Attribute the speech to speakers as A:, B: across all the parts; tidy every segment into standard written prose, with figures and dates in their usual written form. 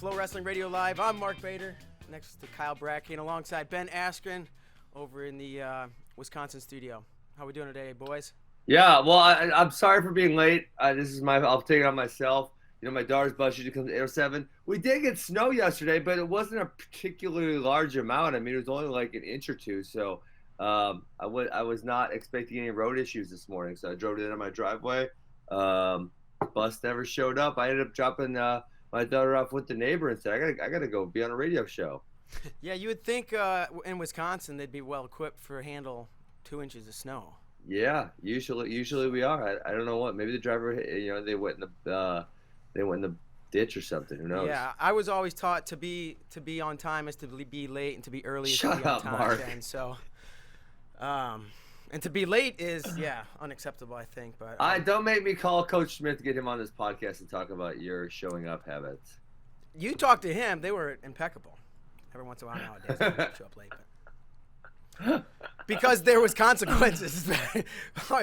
A: FloWrestling Radio Live. I'm Mark Bader, next to Kyle Brackey, alongside Ben Askren over in the Wisconsin studio. How we doing today, boys?
B: Yeah, well, I'm sorry for being late. I'll take it on myself. You know, my daughter's bus usually comes at 8:07. We did get snow yesterday, but it wasn't a particularly large amount. I mean, it was only like an inch or two. So I was not expecting any road issues this morning. So I drove it in my driveway. Bus never showed up. I ended up dropping my daughter off with the neighbor and said, I gotta go be on a radio show.
A: Yeah, you would think in Wisconsin they'd be well equipped for handle 2 inches of snow. Yeah,
B: usually we are. I don't know what. Maybe the driver, they went in the ditch or something. Who knows?
A: Yeah, I was always taught to be on time is to be late, and to be early is to be on time.
B: Mark.
A: And so, and to be late is unacceptable, I think. But
B: don't make me call Coach Smith to get him on this podcast and talk about your showing up habits.
A: You talked to him; they were impeccable. Every once in a while nowadays, I show up late, but because there was consequences,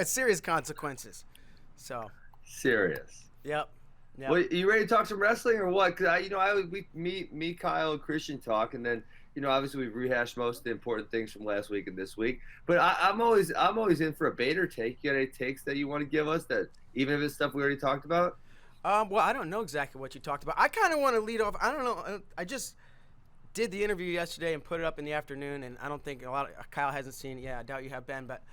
A: serious consequences. So
B: serious.
A: Yep.
B: Well, you ready to talk some wrestling or what? Because me, Kyle, and Christian talk, and then obviously we've rehashed most of the important things from last week and this week. But I'm always in for a Bader take. You got any takes that you want to give us that even if it's stuff we already talked about?
A: Well, I don't know exactly what you talked about. I kind of want to lead off. I don't know. I just did the interview yesterday and put it up in the afternoon, and I don't think Kyle hasn't seen it. Yeah, I doubt you have, Ben. But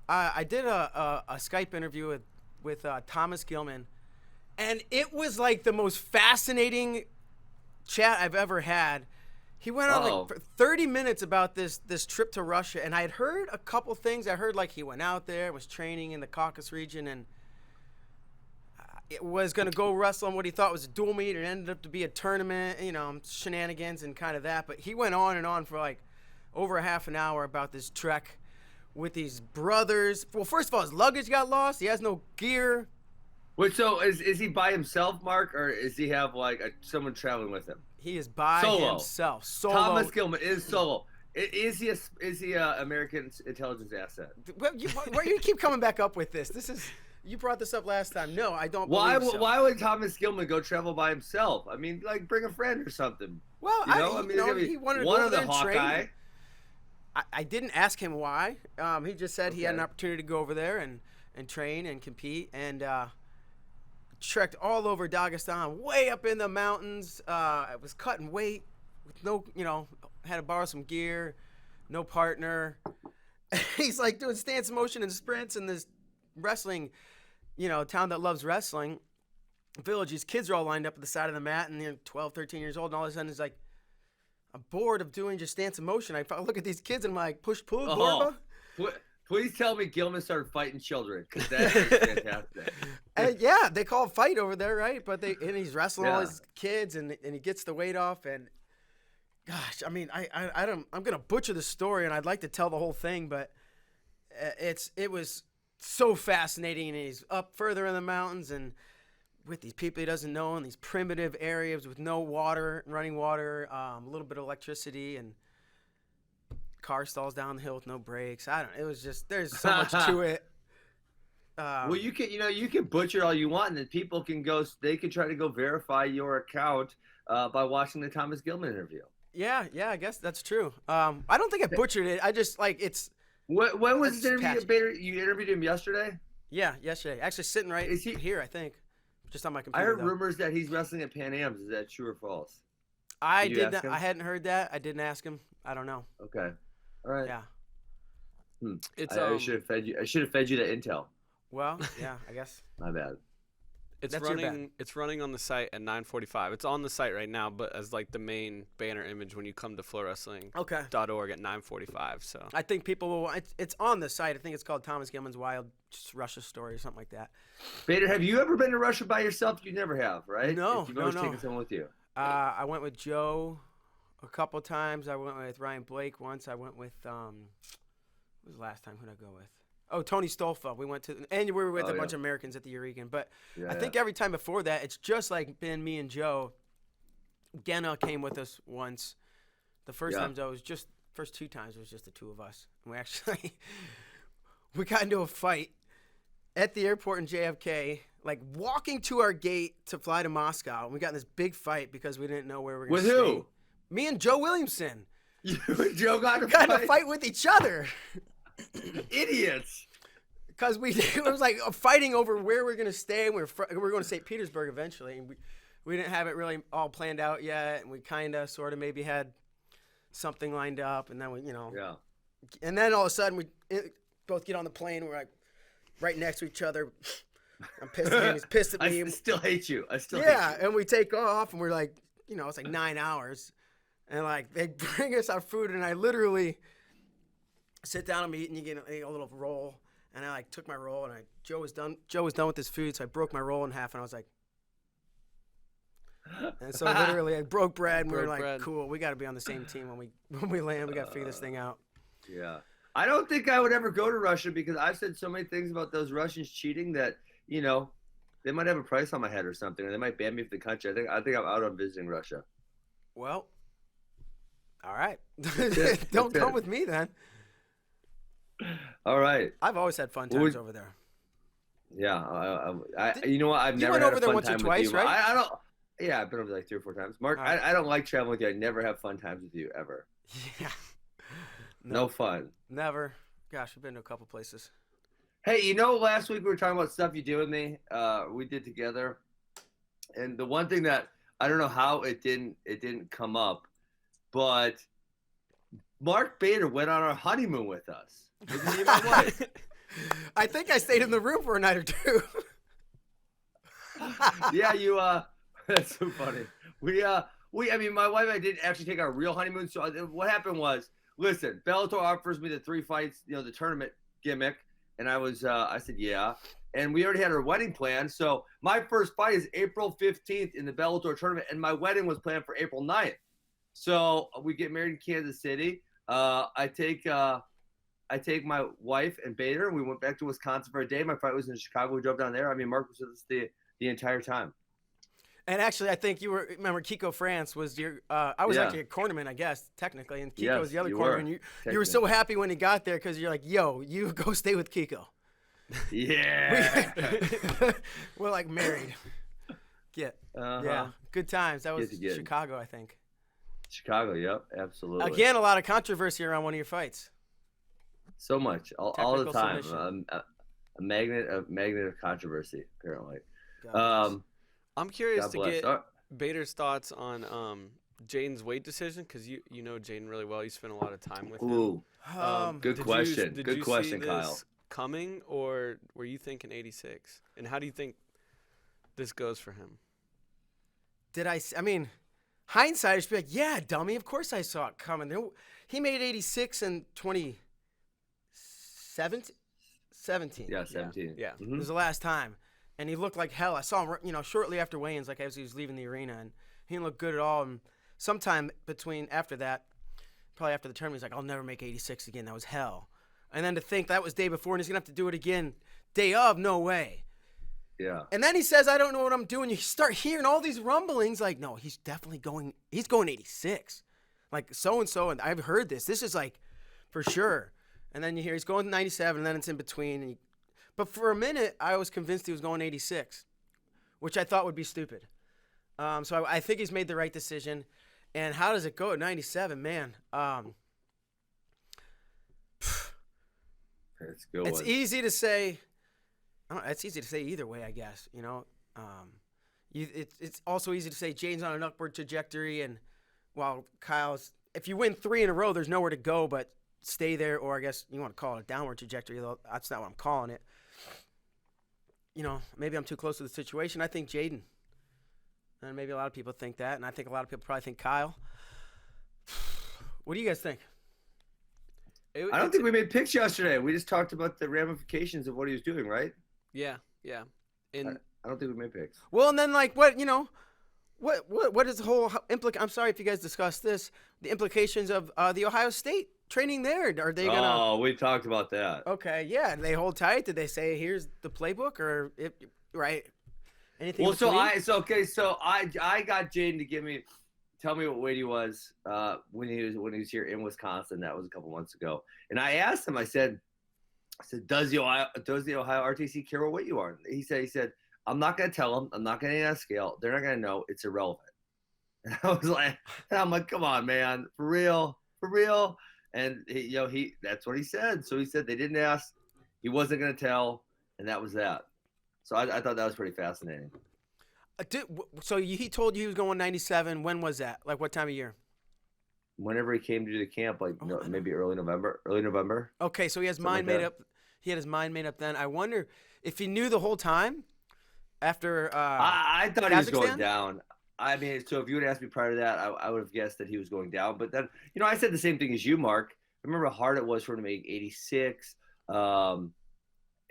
A: I did a Skype interview with Thomas Gilman. And it was like the most fascinating chat I've ever had. He went on for 30 minutes about this trip to Russia, and I had heard a couple things. I heard like he went out there, was training in the Caucasus region, and it was going to go wrestle on what he thought was a dual meet, and it ended up to be a tournament, shenanigans and kind of that. But he went on and on for like over a half an hour about this trek with these brothers. Well, first of all, his luggage got lost. He has no gear.
B: Wait, so is he by himself, Mark, or does he have like someone traveling with him?
A: He is by himself. Solo.
B: Thomas Gilman is solo. Is he a American intelligence asset?
A: Well, why do you keep coming back up with this? You brought this up last time. No, I don't.
B: Why
A: believe
B: would Thomas Gilman go travel by himself? I mean, like bring a friend or something.
A: Well, he wanted to go over there and train. I didn't ask him why. He just said he had an opportunity to go over there and train and compete and. Trekked all over Dagestan, way up in the mountains. I was cutting weight with no, had to borrow some gear, no partner. He's like doing stance motion and sprints in this wrestling, town that loves wrestling village. These kids are all lined up at the side of the mat, and they're 12, 13 years old, and all of a sudden he's like, I'm bored of doing just stance and motion. I look at these kids and I'm like, push, pull, Gorba.
B: Please tell me Gilman started fighting children, because that's fantastic.
A: Yeah, they call it fight over there, right? But he's wrestling all his kids, and he gets the weight off. And gosh, I mean, I'm gonna butcher the story, and I'd like to tell the whole thing, but it was so fascinating. And he's up further in the mountains, and with these people he doesn't know, in these primitive areas with no water, running water, a little bit of electricity, and car stalls down the hill with no brakes. It was just, there's so much to it.
B: Well, you can butcher all you want, and then people can they can try to go verify your account by watching the Thomas Gilman interview.
A: Yeah, I guess that's true. I don't think I butchered it. I just it's.
B: When was this interview? You interviewed him yesterday?
A: Yeah, yesterday. Actually, sitting right here, I think, just on my computer.
B: I heard rumors that he's wrestling at Pan Am's. Is that true or false?
A: I hadn't heard that. I didn't ask him. I don't know.
B: Okay. All right.
A: Yeah.
B: I should have fed you. I should have fed you that intel.
A: Well, yeah, I guess.
B: My bad.
C: It's running on the site at 9:45. It's on the site right now, but as like the main banner image when you come to FloWrestling.org at 9:45. So
A: I think people will. It's on the site. I think it's called Thomas Gilman's Wild Russia Story or something like that.
B: Bader, have you ever been to Russia by yourself? You never have, right?
A: No,
B: You've always taken someone with you.
A: I went with Joe a couple times. I went with Ryan Blake once. I went with what was the last time? Who did I go with? Oh, Tony Stolfa. We went to, and we were with a bunch of Americans at the Euregan. But I think every time before that, it's just like been me and Joe. Genna came with us once. The first times first 2 times it was just the two of us. And we actually we got into a fight at the airport in JFK. like walking to our gate to fly to Moscow. And we got in this big fight because we didn't know where we were going to stay.
B: With who?
A: Me and Joe Williamson.
B: You and Joe got in
A: a fight with each other.
B: Idiots.
A: Because it was like fighting over where we're going to stay. And we were going to St. Petersburg eventually. And we didn't have it really all planned out yet. And we kind of sort of maybe had something lined up. And then
B: Yeah.
A: And then all of a sudden we both get on the plane. We're like right next to each other. I'm pissed at him. He's pissed at me.
B: I still hate you. hate you.
A: And we take off and we're like, it's like 9 hours. And like they bring us our food and I literally sit down and eat and you get a little roll. And I like took my roll and Joe was done with his food, so I broke my roll in half and I was like, and so literally I broke bread and we were like, cool, we got to be on the same team when we land. We got to figure this thing out.
B: Yeah, I don't think I would ever go to Russia because I've said so many things about those Russians cheating that they might have a price on my head or something, or they might ban me from the country. I think I'm out on visiting Russia.
A: Well, all right, don't come with me then.
B: All right.
A: I've always had fun times over there.
B: Yeah, you know what? I've never had a fun time with you.
A: You went over there once or twice, right?
B: I don't. Yeah, I've been over there like 3 or 4 times. Mark, right. I don't like traveling with you. I never have fun times with you ever.
A: Yeah.
B: No fun.
A: Never. Gosh, we've been to a couple places.
B: Hey, last week we were talking about stuff you did with me. We did together, and the one thing that I don't know how it didn't come up, but Mark Bader went on our honeymoon with us.
A: I think I stayed in the room for a night or two.
B: Yeah, you. That's so funny. I mean, my wife and I didn't actually take our real honeymoon. So what happened was, listen, Bellator offers me the 3 fights, the tournament gimmick, and I said yeah, and we already had our wedding planned. So my first fight is April 15th in the Bellator tournament, and my wedding was planned for April 9th. So we get married in Kansas City. I take my wife and Bader, and we went back to Wisconsin for a day. My fight was in Chicago. We drove down there. I mean, Mark was with us the entire time.
A: And actually, I think remember, Kiko France was your, I was actually a cornerman, I guess, technically. And Kiko was the other cornerman. You were so happy when he got there because you're like, yo, you go stay with Kiko.
B: Yeah.
A: We're like married. Yeah. Good times. That was Chicago, I think.
B: Chicago, yep, absolutely.
A: Again, a lot of controversy around one of your fights.
B: So much, all the time. A magnet of controversy, apparently.
C: I'm curious to get Bader's thoughts on Jaden's weight decision because you know Jaden really well. You spent a lot of time with him.
B: Ooh, good question. Good question, Kyle.
C: Coming, or were you thinking 86? And how do you think this goes for him?
A: I mean, hindsight, I should be like, yeah, dummy. Of course I saw it coming. He made 86 in 2017.
B: Yeah, 17.
A: Yeah. Mm-hmm. It was the last time. And he looked like hell. I saw him, shortly after weigh-ins, like as he was leaving the arena, and he didn't look good at all. And sometime after that, probably after the tournament, he's like, I'll never make 86 again. That was hell. And then to think that was day before, and he's going to have to do it again day of, no way.
B: Yeah.
A: And then he says, I don't know what I'm doing. You start hearing all these rumblings, like, no, he's definitely going 86. Like, so-and-so, and I've heard this. This is like, for sure. And then you hear he's going 97, and then it's in between. But for a minute, I was convinced he was going 86, which I thought would be stupid. So I think he's made the right decision. And how does it go at 97, man? It's easy to say. It's easy to say either way, I guess. It's also easy to say Jaden's on an upward trajectory, and while Kyle's, if you win 3 in a row, there's nowhere to go but stay there, or I guess you want to call it a downward trajectory, though that's not what I'm calling it. Maybe I'm too close to the situation. I think Jaden, and maybe a lot of people think that, and I think a lot of people probably think Kyle. What do you guys think?
B: I don't think we made picks yesterday. We just talked about the ramifications of what he was doing, right?
C: Yeah. And
B: I don't think we made picks.
A: Well, and then what is the whole I'm sorry if you guys discussed this. The implications of the Ohio State training there. Are they gonna?
B: Oh, we talked about that.
A: Okay, yeah. Did they hold tight? Did they say here's the playbook or right? Anything?
B: Well, so I got Jaden to tell me what weight he was when he was here in Wisconsin. That was a couple months ago. And I asked him. I said, does the Ohio RTC care what weight you are? He said, I'm not going to tell them. I'm not going to ask scale. They're not going to know. It's irrelevant. And I'm like, come on, man, for real. And that's what he said. So he said they didn't ask. He wasn't going to tell. And that was that. So I thought that was pretty fascinating.
A: So he told you he was going 97. When was that? Like what time of year?
B: Whenever he came to do the camp, maybe early November.
A: Okay, so he has mind made up. He had his mind made up then. I wonder if he knew the whole time after
B: I thought he was going down. I mean, so if you would ask me prior to that, I would have guessed that he was going down. But then, I said the same thing as you, Mark. I remember how hard it was for him to make 86.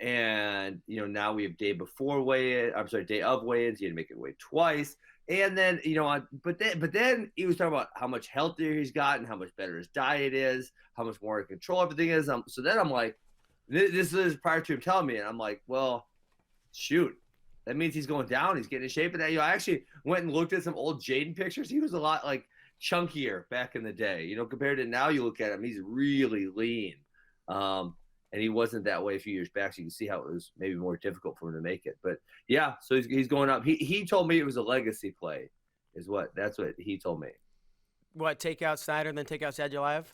B: And, now we have day of weigh-ins. He had to make it weigh twice. And then, but then he was talking about how much healthier he's gotten, how much better his diet is, how much more in control everything is. So then I'm like, this is prior to him telling me. And I'm like, well, shoot. That means he's going down. He's getting in shape. And I actually went and looked at some old Jaden pictures. He was a lot chunkier back in the day. Compared to now, you look at him, he's really lean. And he wasn't that way a few years back. So you can see how it was maybe more difficult for him to make it. But yeah, so he's going up. He told me it was a legacy play, that's what he told me.
A: What, take out Snyder and then take out Sadulayev?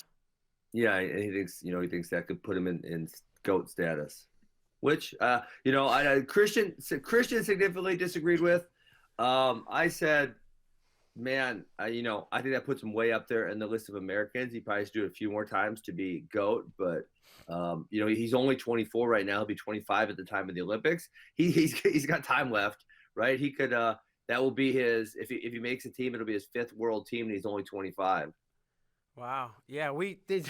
B: Yeah, and he thinks that could put him in GOAT status. Which, Christian significantly disagreed with. I said, man, I think that puts him way up there in the list of Americans. He probably has to do it a few more times to be GOAT, but he's only 24 right now. He'll be 25 at the time of the Olympics. He's got time left, right? He could that will be his if he makes a team, it'll be his 5th world team, and he's only 25.
A: Wow. Yeah, we did.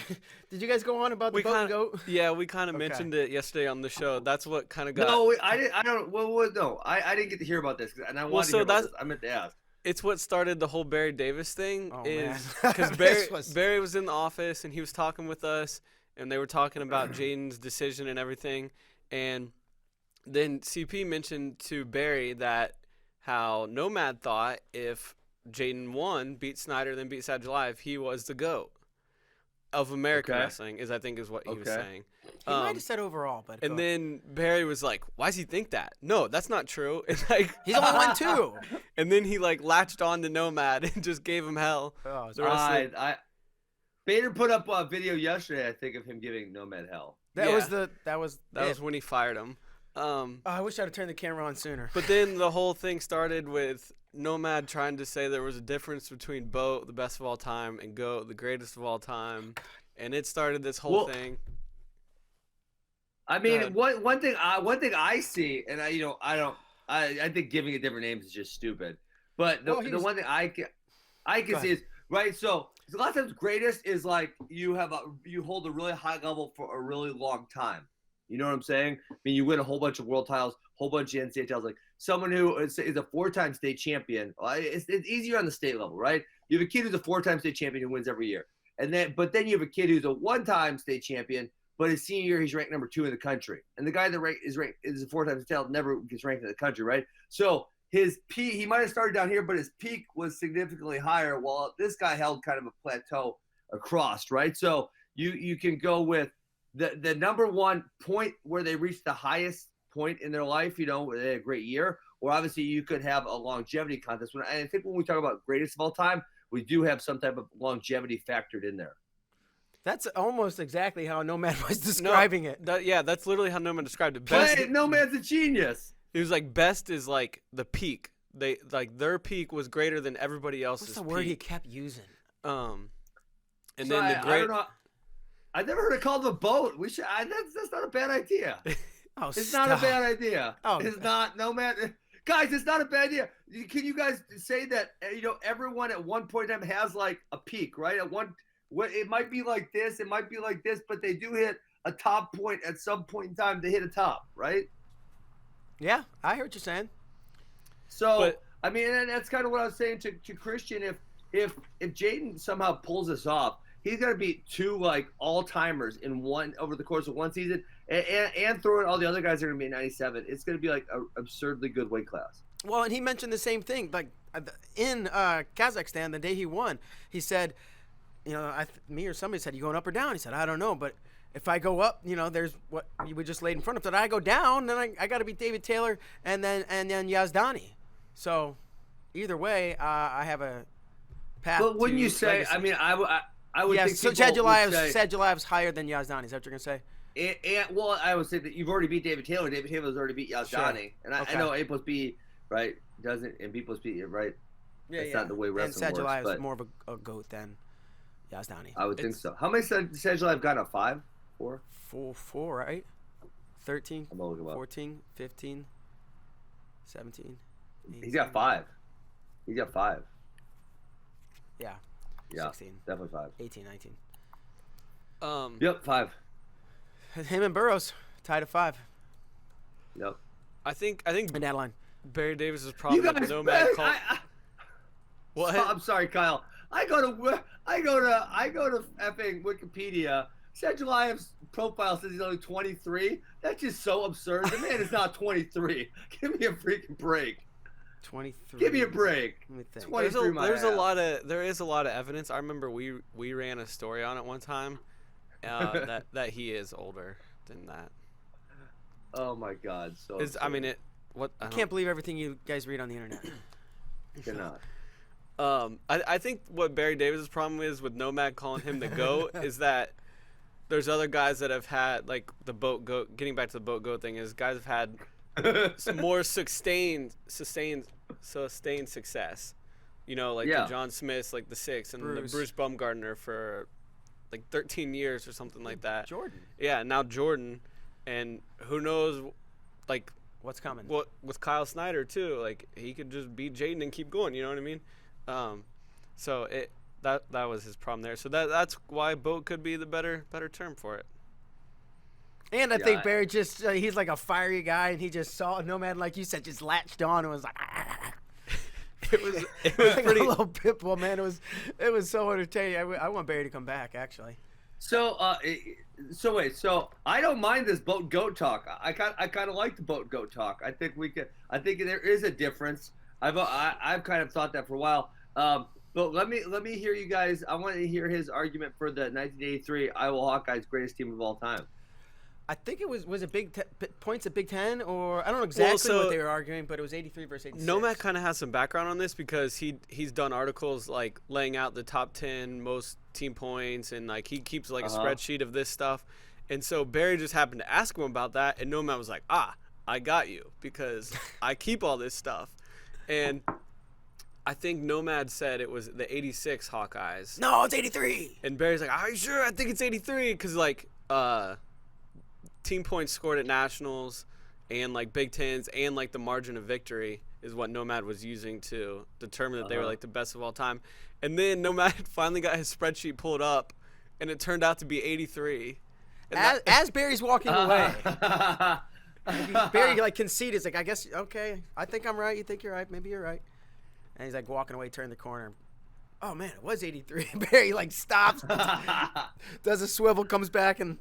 A: Did you guys go on about the GOAT?
C: Yeah, we kind of mentioned it yesterday on the show. That's what kind of got.
B: No, I didn't. I don't. Well, no, I didn't get to hear about this, and I wanted to hear about this. I meant to ask.
C: It's what started the whole Barry Davis thing. Because Barry was in the office and he was talking with us, and they were talking about Jaden's decision and everything. And then CP mentioned to Barry that how Nomad thought if Jaden won, beat Snyder, then beat Sadulayev, he was the GOAT of American wrestling, is what he was saying.
A: He might have said overall, but
C: and then Barry was like, "Why does he think that? No, that's not true." And
A: he's only won 2.
C: And then he latched on to Nomad and just gave him hell.
B: Bader put up a video yesterday, I think, of him giving Nomad hell.
A: That was
C: when he fired him.
A: I wish I'd have turned the camera on sooner.
C: But then the whole thing started with Nomad trying to say there was a difference between BOAT, the best of all time, and GOAT, the greatest of all time, and it started this whole thing.
B: I mean, one thing I see, and I think giving it different names is just stupid. But the one thing I can see is right. So a lot of times, greatest is you hold a really high level for a really long time. You know what I'm saying? I mean, you win a whole bunch of world titles, whole bunch of NCAA titles. Like someone who is a 4-time state champion, it's easier on the state level, right? You have a kid who's a 4-time state champion who wins every year, but then you have a kid who's a 1-time state champion, but his senior year he's ranked number 2 in the country, and the guy that is a 4-time state champion never gets ranked in the country, right? So his peak, he might have started down here, but his peak was significantly higher. While this guy held kind of a plateau across, right? So you can go with the number one point where they reached the highest point in their life, where they had a great year, or obviously you could have a longevity contest. I think when we talk about greatest of all time, we do have some type of longevity factored in there.
A: That's almost exactly how Nomad was describing it.
C: That's literally how Nomad described it.
B: Nomad's a genius.
C: He was like, best is the peak. They their peak was greater than everybody else's.
A: What's the word he kept using?
C: And
B: so
C: then the great.
B: I don't know. I've never heard it called a BOAT. We should. That's not a bad idea. It's not a bad idea. It's not Nomad. Guys, it's not a bad idea. Can you guys say that everyone at one point in time has a peak, right? It might be like this, it might be like this, but they do hit a top point at some point in time. They hit a top, right?
A: Yeah, I hear what you're saying.
B: So I mean, and that's kind of what I was saying to Christian. If Jaden somehow pulls this off, he's gonna beat 2 all timers over the course of one season, and throw in all the other guys that are gonna be 97. It's gonna be an absurdly good weight class.
A: Well, and he mentioned the same thing. In Kazakhstan, the day he won, he said, me or somebody said, "You going up or down?" He said, "I don't know," but if I go up, there's what we just laid in front of. That I go down, then I got to beat David Taylor and then Yazdani. So either way, I have a path.
B: But wouldn't
A: to
B: you say?
A: legacy.
B: I mean, I would think
A: so
B: people would say,
A: Sadulayev's higher than Yazdani. Is that what you're gonna say?
B: Well, I would say that you've already beat David Taylor. David Taylor's already beat Yazdani,
A: Sure.
B: and I know A plus B, right, doesn't, and B plus B, right?
A: Yeah,
B: That's not the way wrestling
A: and
B: works. But
A: more of a goat than Yazdani.
B: I would think so. How many Sadulayev got? 5? 4?
A: 4, right? 13,
B: I'm gonna look him up.
A: 14, 15, 17. 18.
B: He's got 5. He's got 5.
A: Yeah.
B: Yeah,
A: 16,
B: definitely 5.
A: 18, 19.
B: Yep, 5.
A: Him and Burroughs tied at 5.
B: Yep.
C: I think
A: In that line.
C: Barry Davis' problem
B: You guys,
C: with Nomad call. What?
B: I'm sorry, Kyle. I go to effing Wikipedia. Sadulayev's profile says he's only 23. That's just so absurd. The man is not 23. Give me a freaking break.
A: 23.
B: Give me a break.
A: Let me think.
B: 23.
C: There is a lot of evidence. I remember we ran a story on it one time that he is older than that.
B: Oh my God! So
A: I can't believe everything you guys read on the internet.
B: Cannot.
C: I think what Barry Davis' problem is with Nomad calling him the GOAT is that there's other guys that have had, like, the boat goat. Getting back to the boat goat thing, is guys have had more sustained success. Like the John Smiths, like the 6, and the Bruce Baumgartner for like 13 years or something like that.
A: Jordan.
C: Yeah, now Jordan, and who knows, like,
A: what's coming?
C: What with Kyle Snyder too? Like, he could just beat Jaden and keep going. You know what I mean? So that was his problem there. So that's why boat could be the better term for it.
A: And I think Barry he's like a fiery guy, and he just saw Nomad, like you said, just latched on and was like.
C: It was
A: like
C: pretty.
A: A little pit bull, man. It was so entertaining. I want Barry to come back, actually.
B: So wait. So I don't mind this boat goat talk. I kind of like the boat goat talk. I think there is a difference. I've kind of thought that for a while. But let me hear you guys. I want to hear his argument for the 1983 Iowa Hawkeyes greatest team of all time.
A: I think it was it points at Big Ten, or I don't know exactly what they were arguing, but it was 83 versus 86.
C: Nomad kind of has some background on this because he's done articles like laying out the top 10 most team points, and like he keeps like a spreadsheet of this stuff. And so Barry just happened to ask him about that, and Nomad was like, I got you, because I keep all this stuff. And I think Nomad said it was the 86 Hawkeyes.
A: No, it's 83.
C: And Barry's like, are you sure? I think it's 83, because like team points scored at nationals and like Big Tens and like the margin of victory is what Nomad was using to determine that they were like the best of all time. And then Nomad finally got his spreadsheet pulled up, and it turned out to be 83.
A: As Barry's walking away, Barry like conceded. It's like, I guess, okay, I think I'm right. You think you're right. Maybe you're right. And he's like walking away, turning the corner. Oh man, it was 83. Barry like stops, does a swivel, comes back, and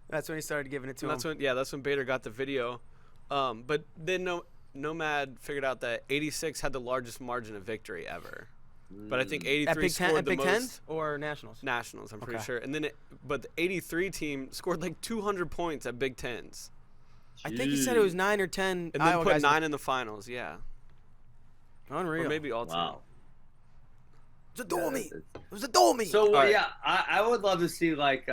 A: that's when he started giving it to him.
C: That's when Bader got the video. But then Nomad figured out that 86 had the largest margin of victory ever. But I think 83 scored the most. At Big Ten
A: or Nationals?
C: Nationals, I'm pretty sure. And then but the 83 team scored like 200 points at Big Tens.
A: I think he said it was 9 or 10.
C: And then put 9 in the finals, yeah.
A: Unreal.
C: Or maybe all 10.
B: Wow.
A: It was a dolmy.
B: So I would love to see like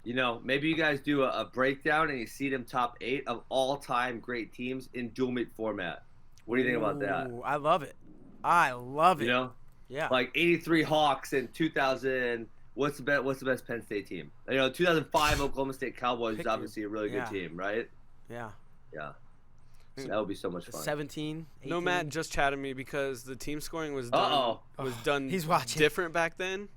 B: maybe you guys do a breakdown and you see them top 8 of all-time great teams in dual meet format. What do you think about that?
A: I love it.
B: Yeah. Like 83 Hawks and 2000. What's the best Penn State team? 2005 Oklahoma State Cowboys is obviously a really good team, right?
A: Yeah.
B: Yeah. That would be so much fun.
A: 17, 18.
C: Nomad just chatted me because the team scoring was done
A: He's watching.
C: different back then.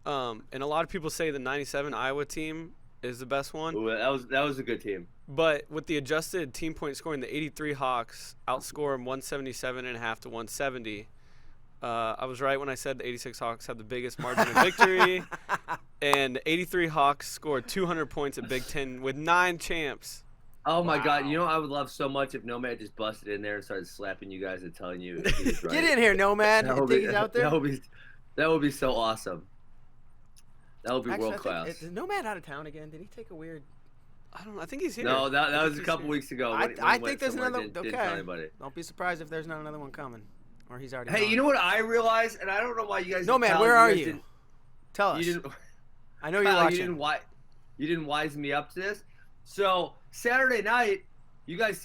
C: And a lot of people say the 97 Iowa team is the best one.
B: Ooh, that was a good team.
C: But with the adjusted team point scoring, the 83 Hawks outscore them 177.5 to 170. I was right when I said the 86 Hawks had the biggest margin of victory. And the 83 Hawks scored 200 points at Big Ten with 9 champs.
B: Oh my God! I would love so much if Nomad just busted in there and started slapping you guys and telling you he was right.
A: Get in here, Nomad. You think he's out there?
B: That would be so awesome. That would be
A: Actually,
B: world class.
A: Is Nomad out of town again? Did he take a weird?
C: I don't know. I think he's here.
B: No, that was a couple weeks ago.
A: I think there's another.
B: Didn't tell anybody.
A: Don't be surprised if there's not another one coming, or he's already.
B: Hey,
A: gone.
B: you know what I realized, and I don't know why you guys.
A: Nomad, where are you? Tell us.
B: You didn't.
A: I know you're watching.
B: You didn't wise me up to this. So Saturday night, you guys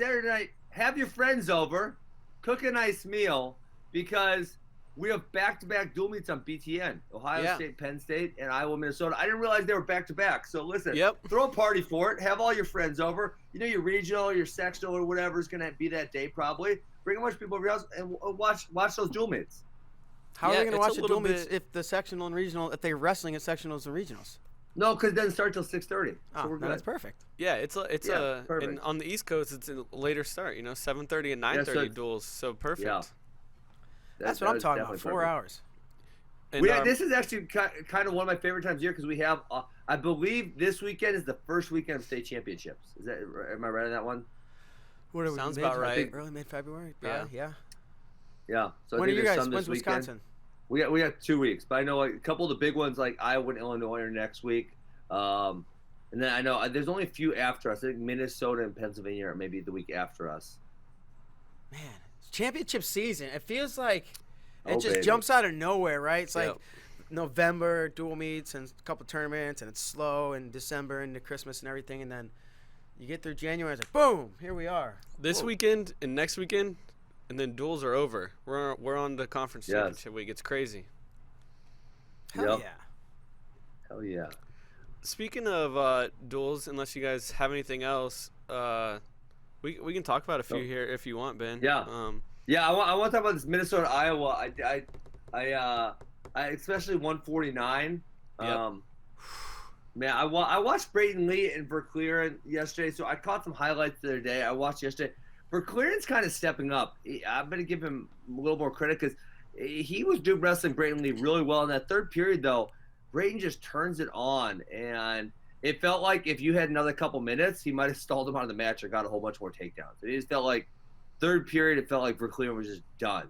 B: have your friends over, cook a nice meal, because we have back-to-back dual meets on BTN. Ohio State, Penn State, and Iowa, Minnesota. I didn't realize they were back-to-back. So listen, throw a party for it. Have all your friends over. You know, your regional, your sectional, or whatever is going to be that day probably. Bring a bunch of people over your house and watch those dual meets.
A: How are they going to watch the dual meets if the sectional and regional, if they're wrestling at sectionals and regionals?
B: No, because it doesn't start till 6:30. So we're good.
A: That's perfect.
C: Yeah, it's and on the East Coast it's a later start. 7:30 and 9:30 duels. So perfect.
B: Yeah.
A: That's what I'm talking about. 4 hours.
B: And this is actually kind of one of my favorite times of year because we have, I believe this weekend is the first weekend of state championships. Am I right on that one?
A: What are we?
C: Sounds about right.
A: Early mid-February.
B: Yeah. So
A: when are you guys?
B: When's
A: Wisconsin?
B: We got 2 weeks, but I know a couple of the big ones like Iowa and Illinois are next week. And then I know there's only a few after us. I think Minnesota and Pennsylvania are maybe the week after us.
A: Man, it's championship season. It feels like it just jumps out of nowhere, right? It's like November, dual meets, and a couple tournaments, and it's slow in December into Christmas and everything. And then you get through January, it's like, boom, here we are.
C: This weekend and next weekend. And then duels are over. We're on the conference championship week. It's crazy.
A: Hell
B: yeah.
C: Speaking of duels, unless you guys have anything else, we can talk about a few here if you want, Ben.
B: Yeah. I want to talk about this Minnesota Iowa. I especially 149. Man, I watched Brayton Lee and Verclearen yesterday, so I caught some highlights the other day. I watched yesterday. Verclearen's kind of stepping up. I'm going to give him a little more credit because he was doing wrestling Brayton Lee really well. In that third period, though, Brayton just turns it on. And it felt like if you had another couple minutes, he might have stalled him out of the match or got a whole bunch more takedowns. It just felt like third period, it felt like Verclearen was just done.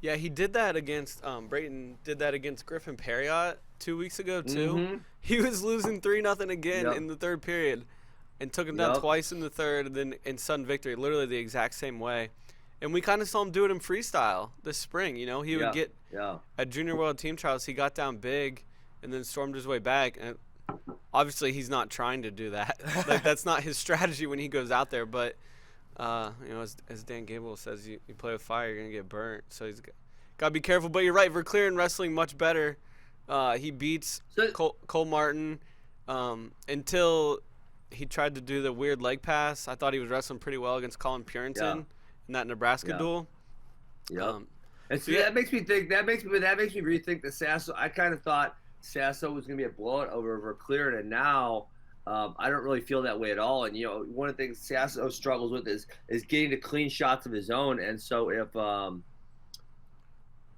C: Yeah, he did that against Brayton did that against Griffin Perriott 2 weeks ago, too.
B: Mm-hmm.
C: He was losing 3-0 again in the third period. And took him down twice in the third, and then in sudden victory, literally the exact same way. And we kind of saw him do it in freestyle this spring. He would get at Junior World Team Trials, he got down big and then stormed his way back. And obviously, he's not trying to do that. That's not his strategy when he goes out there. But as Dan Gable says, you play with fire, you're gonna get burnt. So he's got to be careful. But you're right, Verclearen wrestling much better. He beats Cole Martin until he tried to do the weird leg pass. I thought he was wrestling pretty well against Colin Purinton in that Nebraska duel.
B: And so that makes me think. That makes me rethink the Sasso. I kind of thought Sasso was going to be a blowout over Verclearen, and now I don't really feel that way at all. And one of the things Sasso struggles with is getting to clean shots of his own. And so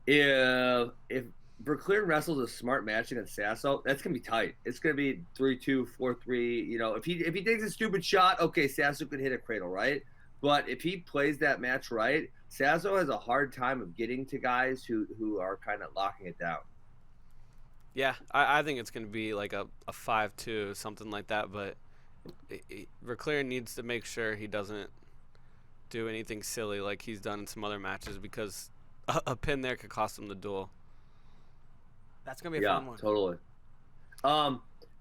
B: if Verclearen wrestles a smart match against Sasso, that's gonna be tight. It's gonna be 3-2, 4-3. If he takes a stupid shot, okay, Sasso could hit a cradle, right? But if he plays that match right, Sasso has a hard time of getting to guys who are kind of locking it down.
C: Yeah, I think it's gonna be like a 5-2, something like that. But Verclearen needs to make sure he doesn't do anything silly like he's done in some other matches, because a pin there could cost him the duel.
A: That's going to be a fun one.
B: Yeah, totally.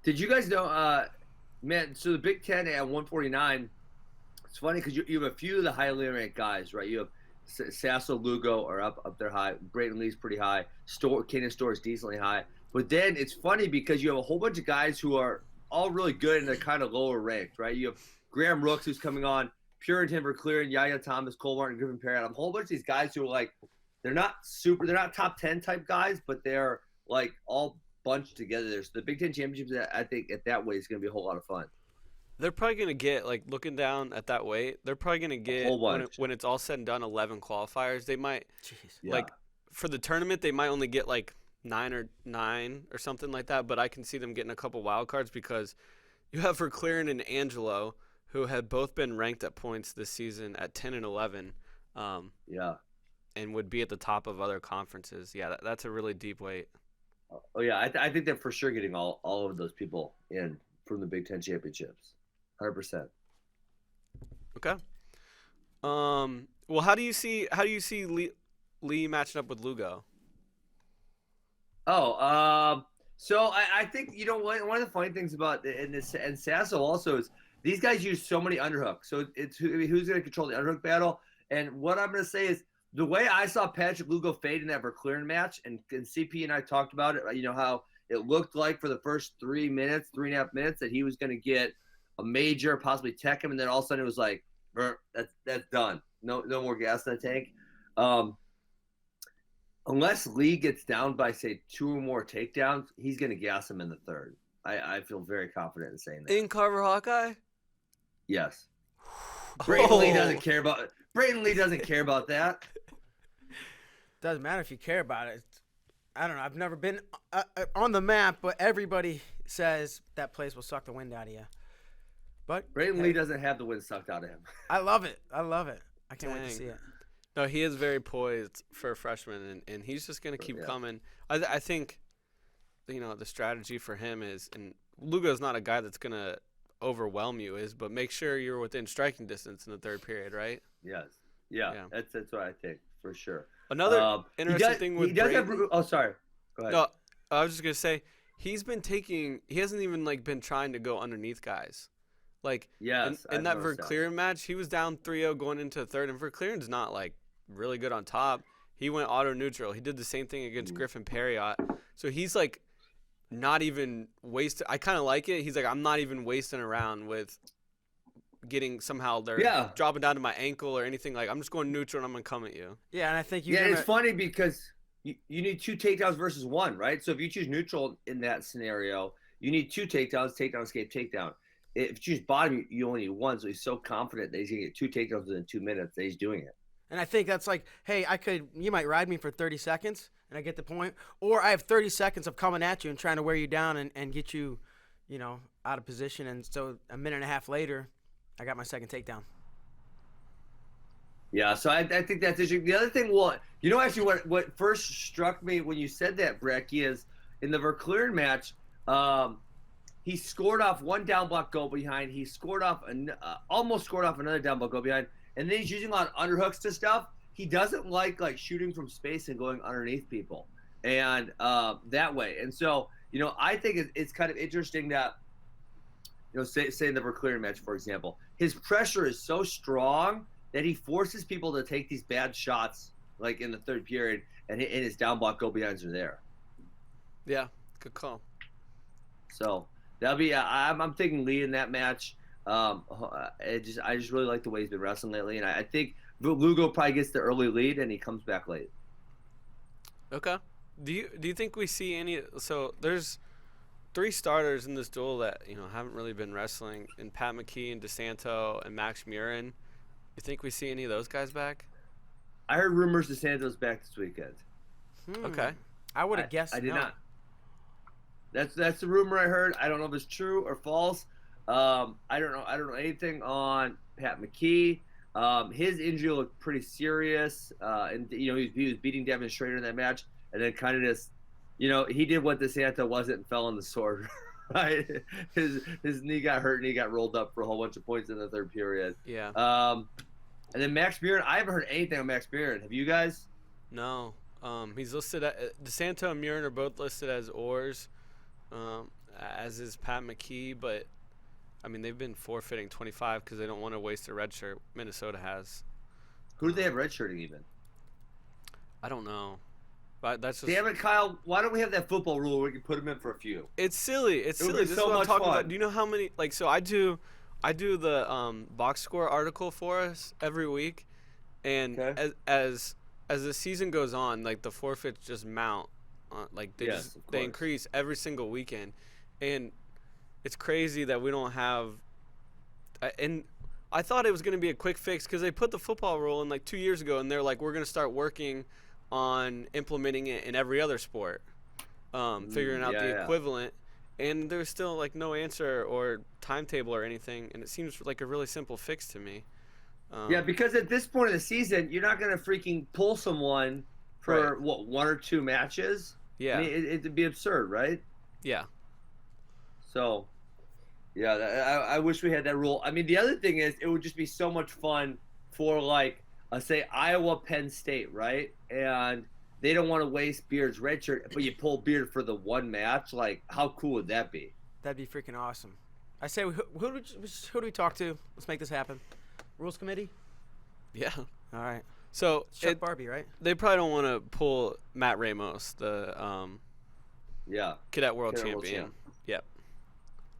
B: Did you guys know, man, so the Big Ten at 149, it's funny because you have a few of the highly ranked guys, right? You have Sasso, Lugo are up there high. Brayton Lee's pretty high. Kanan Storr is decently high. But then it's funny because you have a whole bunch of guys who are all really good and they're kind of lower ranked, right? You have Graham Rooks who's coming on, Purinton, Verclearen, Yaya Thomas, Cole Martin, Griffin Perriott. A whole bunch of these guys who are like, they're not top 10 type guys, but they're like all bunched together there. So the Big Ten Championships, I think, at that way is going to be a whole lot of fun.
C: They're probably going to get, like, looking down at that weight, they're probably going to get, when it's all said and done, 11 qualifiers. They might, for the tournament, they might only get, like, 9 or something like that. But I can see them getting a couple wild cards because you have Verclearen and Angelo, who had both been ranked at points this season at 10 and 11. And would be at the top of other conferences. Yeah, that's a really deep weight.
B: Oh yeah, I think they're for sure getting all of those people in from the Big Ten championships, 100%.
C: Okay. Well, how do you see Lee matching up with Lugo?
B: Oh, so I think one of the funny things about and Sasso also is these guys use so many underhooks. So it's who's going to control the underhook battle. And what I'm going to say is the way I saw Patrick Lugo fade in that Verclaren match, and CP and I talked about it. You know how it looked like for the first 3.5 minutes, that he was going to get a major, possibly tech him, and then all of a sudden it was like, that's done. No more gas in the tank. Unless Lee gets down by, say, 2 or more takedowns, he's going to gas him in the third. I feel very confident in saying that.
C: In Carver Hawkeye?
B: Yes. Brayden Lee doesn't care about that.
A: Doesn't matter if you care about it. I don't know. I've never been on the map, but everybody says that place will suck the wind out of you. But
B: Brayden Lee doesn't have the wind sucked out of him.
A: I love it. I can't wait to see it.
C: No, he is very poised for a freshman, and he's just going to keep coming. I think, the strategy for him is, and Lugo's not a guy that's going to overwhelm you, but make sure you're within striking distance in the third period, right?
B: Yes. Yeah. That's what I think, for sure.
C: Another interesting thing with Brayden.
B: Oh, sorry. Go ahead.
C: No, I was just going to say, he hasn't even, been trying to go underneath guys.
B: Yes,
C: in that Verclaren match, he was down 3-0 going into the third, and Verclaren's not, really good on top. He went auto neutral. He did the same thing against Griffin Perriott. So he's not even wasting. I kind of like it. He's I'm not even wasting around with getting somehow they're dropping down to my ankle or anything. I'm just going neutral and I'm going to come at you.
A: Yeah, and I think
B: it's funny because you need 2 takedowns versus 1, right? So if you choose neutral in that scenario, you need 2 takedowns, takedown, escape, takedown. If you choose bottom, you only need 1. So he's so confident that he's going to get 2 takedowns within 2 minutes that he's doing it.
A: And I think that's hey, you might ride me for 30 seconds, and I get the point. Or I have 30 seconds of coming at you and trying to wear you down and get you, out of position. And so a minute and a half later, I got my second takedown.
B: Yeah, so I think that's interesting. The other thing, actually what first struck me when you said that, Brecky, is in the Verclaren match, he scored off 1 down block go behind. He scored off almost scored off another down block go behind. And then he's using a lot of underhooks to stuff. He doesn't like shooting from space and going underneath people, and that way. And so, I think it's kind of interesting that, say in the Verclaren match, for example, his pressure is so strong that he forces people to take these bad shots, in the third period, and his down block go behinds are there.
C: Yeah, good call.
B: So that'll be. I'm thinking Lee in that match. I just really like the way he's been wrestling lately, and I think Lugo probably gets the early lead and he comes back late.
C: Okay. Do you think we see any? So there's 3 starters in this duel that haven't really been wrestling, in Pat McKee and DeSanto and Max Murin. You think we see any of those guys back?
B: I heard rumors DeSanto's back this weekend.
C: Okay.
A: I would have guessed.
B: I did not. That's the rumor I heard. I don't know if it's true or false. I don't know anything on Pat McKee. His injury looked pretty serious, and he was beating Devin Schrader in that match, and then kind of just, he did what DeSanto wasn't and fell on the sword. Right, his knee got hurt and he got rolled up for a whole bunch of points in the third period.
C: Yeah.
B: And then Max Murin, I haven't heard anything on Max Murin. Have you guys?
C: No. He's listed DeSanto and Murin are both listed as oars, as is Pat McKee, but. I mean, they've been forfeiting 25 because they don't want to waste their red shirt. Minnesota has.
B: Who do they have redshirting even?
C: I don't know. But that's just.
B: Damn it, Kyle! Why don't we have that football rule where we can put them in for a few?
C: It's silly. This is what I'm talking about. Do you know how many? So I do the box score article for us every week, and as the season goes on, the forfeits just mount. They increase every single weekend, and. It's crazy that we don't have and I thought it was going to be a quick fix because they put the football rule in 2 years ago, and they're we're going to start working on implementing it in every other sport, figuring out the equivalent. And there's still no answer or timetable or anything, and it seems like a really simple fix to me.
B: Because at this point of the season, you're not going to freaking pull someone for 1 or 2 matches.
C: Yeah.
B: I mean, it'd be absurd, right?
C: Yeah.
B: So, yeah, I wish we had that rule. I mean, the other thing is, it would just be so much fun for, like, say, Iowa, Penn State, right? And they don't want to waste Beard's red shirt, but you pull Beard for the one match. Like, how cool would that be?
A: That'd be freaking awesome. I say, who do we talk to? Let's make this happen. Rules committee?
C: Yeah.
A: All right.
C: So
A: Chuck Barbie, right?
C: They probably don't want to pull Matt Ramos, the cadet world champion. Yep.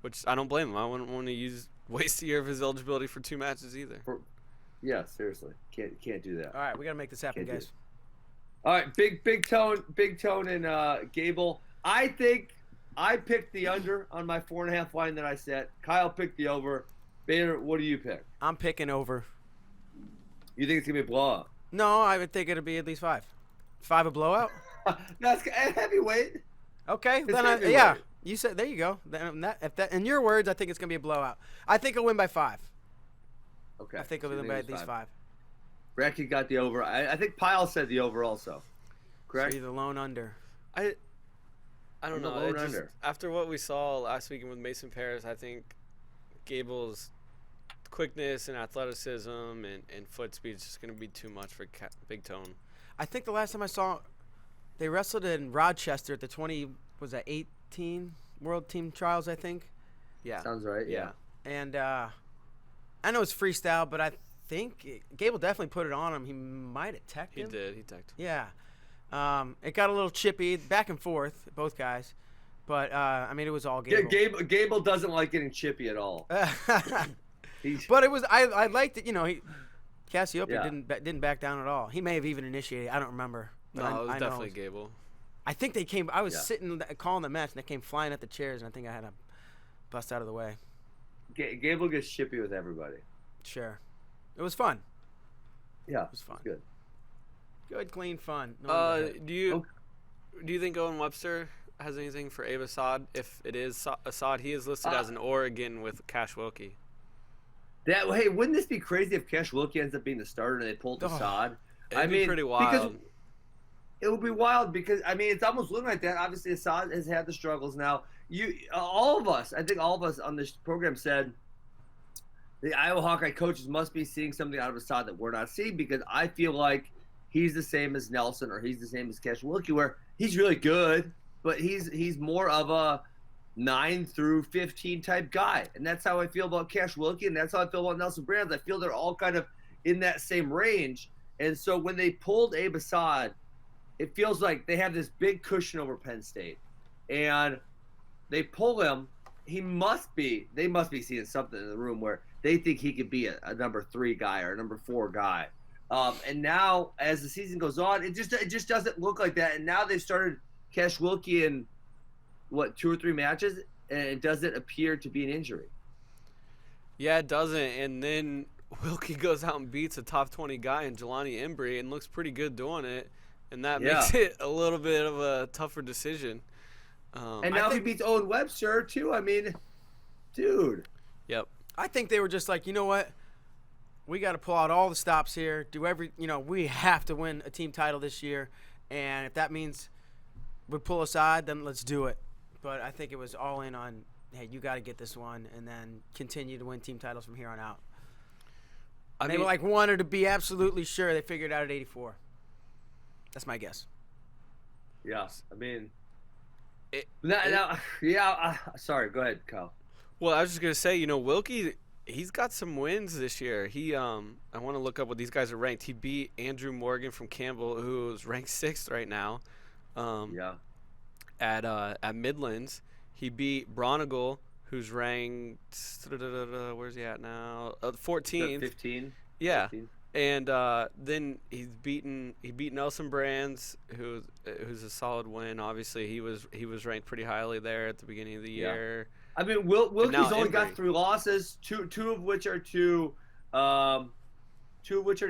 C: Which I don't blame him. I wouldn't want to waste a year of his eligibility for 2 matches either.
B: Yeah, seriously, can't do that.
A: All right, we gotta make this happen, guys.
B: All right, Big Tone, and Gable. I think I picked the under on my 4.5 line that I set. Kyle picked the over. Bader, what do you pick?
A: I'm picking over.
B: You think it's gonna be a blowout?
A: No, I would think it'll be at least 5. 5 a blowout?
B: That's heavyweight.
A: Okay, then yeah. You said there you go. If that in your words, I think it's gonna be a blowout. I think I'll win by 5.
B: Okay.
A: I think I'll win by at least 5.
B: Bracky got the over. I think Pyle said the over also. Correct.
A: So you're the lone under.
C: I don't know. After what we saw last weekend with Mason Paris, I think Gable's quickness and athleticism and foot speed is just going to be too much for Big Tone.
A: I think the last time I saw, they wrestled in Rochester at the 18 World Team Trials, I think.
B: Yeah. Sounds right, yeah.
A: And I know it's freestyle, but I think Gable definitely put it on him. He might have teched him.
C: He did. He teched.
A: Yeah. It got a little chippy, back and forth, both guys. But, I mean, it was all Gable.
B: Yeah, Gable doesn't like getting chippy at all.
A: But it was I liked it. You know, Cassiopeia didn't back down at all. He may have even initiated. I don't remember.
C: No, it was definitely Gable.
A: I think they came. I was sitting calling the match, and they came flying at the chairs, and I think I had to bust out of the way.
B: Gable gets chippy with everybody.
A: Sure, it was fun.
B: Yeah,
A: it was fun. Good, clean fun.
C: Do you think Owen Webster has anything for Abe Assad? If it is Assad, he is listed as an Oregon with Cash Wilkie.
B: Hey, wouldn't this be crazy if Cash Wilkie ends up being the starter and they pulled Assad?
C: It'd be pretty wild.
B: It would be wild because I mean it's almost looking like that. Obviously, Assad has had the struggles now. All of us on this program said the Iowa Hawkeye coaches must be seeing something out of Assad that we're not seeing, because I feel like he's the same as Nelson or he's the same as Cash Wilkie, where he's really good, but he's more of a 9 through 15 type guy, and that's how I feel about Cash Wilkie, and that's how I feel about Nelson Brands. I feel they're all kind of in that same range, and so when they pulled Abe Assad, it feels like they have this big cushion over Penn State, and they pull him. They must be seeing something in the room where they think he could be a number 3 guy or a number 4 guy. And now, as the season goes on, it just doesn't look like that. And now they've started Cash Wilkie in 2 or 3 matches, and it doesn't appear to be an injury.
C: Yeah, it doesn't. And then Wilkie goes out and beats a top 20 guy in Jelani Embry and looks pretty good doing it. And that makes it a little bit of a tougher decision.
B: And now he beats Owen Webster, too. I mean, dude.
C: Yep.
A: I think they were just like, you know what? We got to pull out all the stops here. We have to win a team title this year. And if that means we pull aside, then let's do it. But I think it was all in on, hey, you got to get this one and then continue to win team titles from here on out. They were wanted to be absolutely sure. They figured it out at 84. That's my guess.
B: Yeah, I mean, sorry, go ahead, Kyle.
C: Well, I was just gonna say, Wilkie, he's got some wins this year. I want to look up what these guys are ranked. He beat Andrew Morgan from Campbell, who's ranked 6th right now. At Midlands, he beat Bronigal, who's ranked. Where's he at now? 14th.
B: 15.
C: Yeah.
B: 15.
C: And then he beat Nelson Brands, who's a solid win. Obviously, he was ranked pretty highly there at the beginning of the year.
B: I mean, Wilkie's only got 3 losses, two of which are to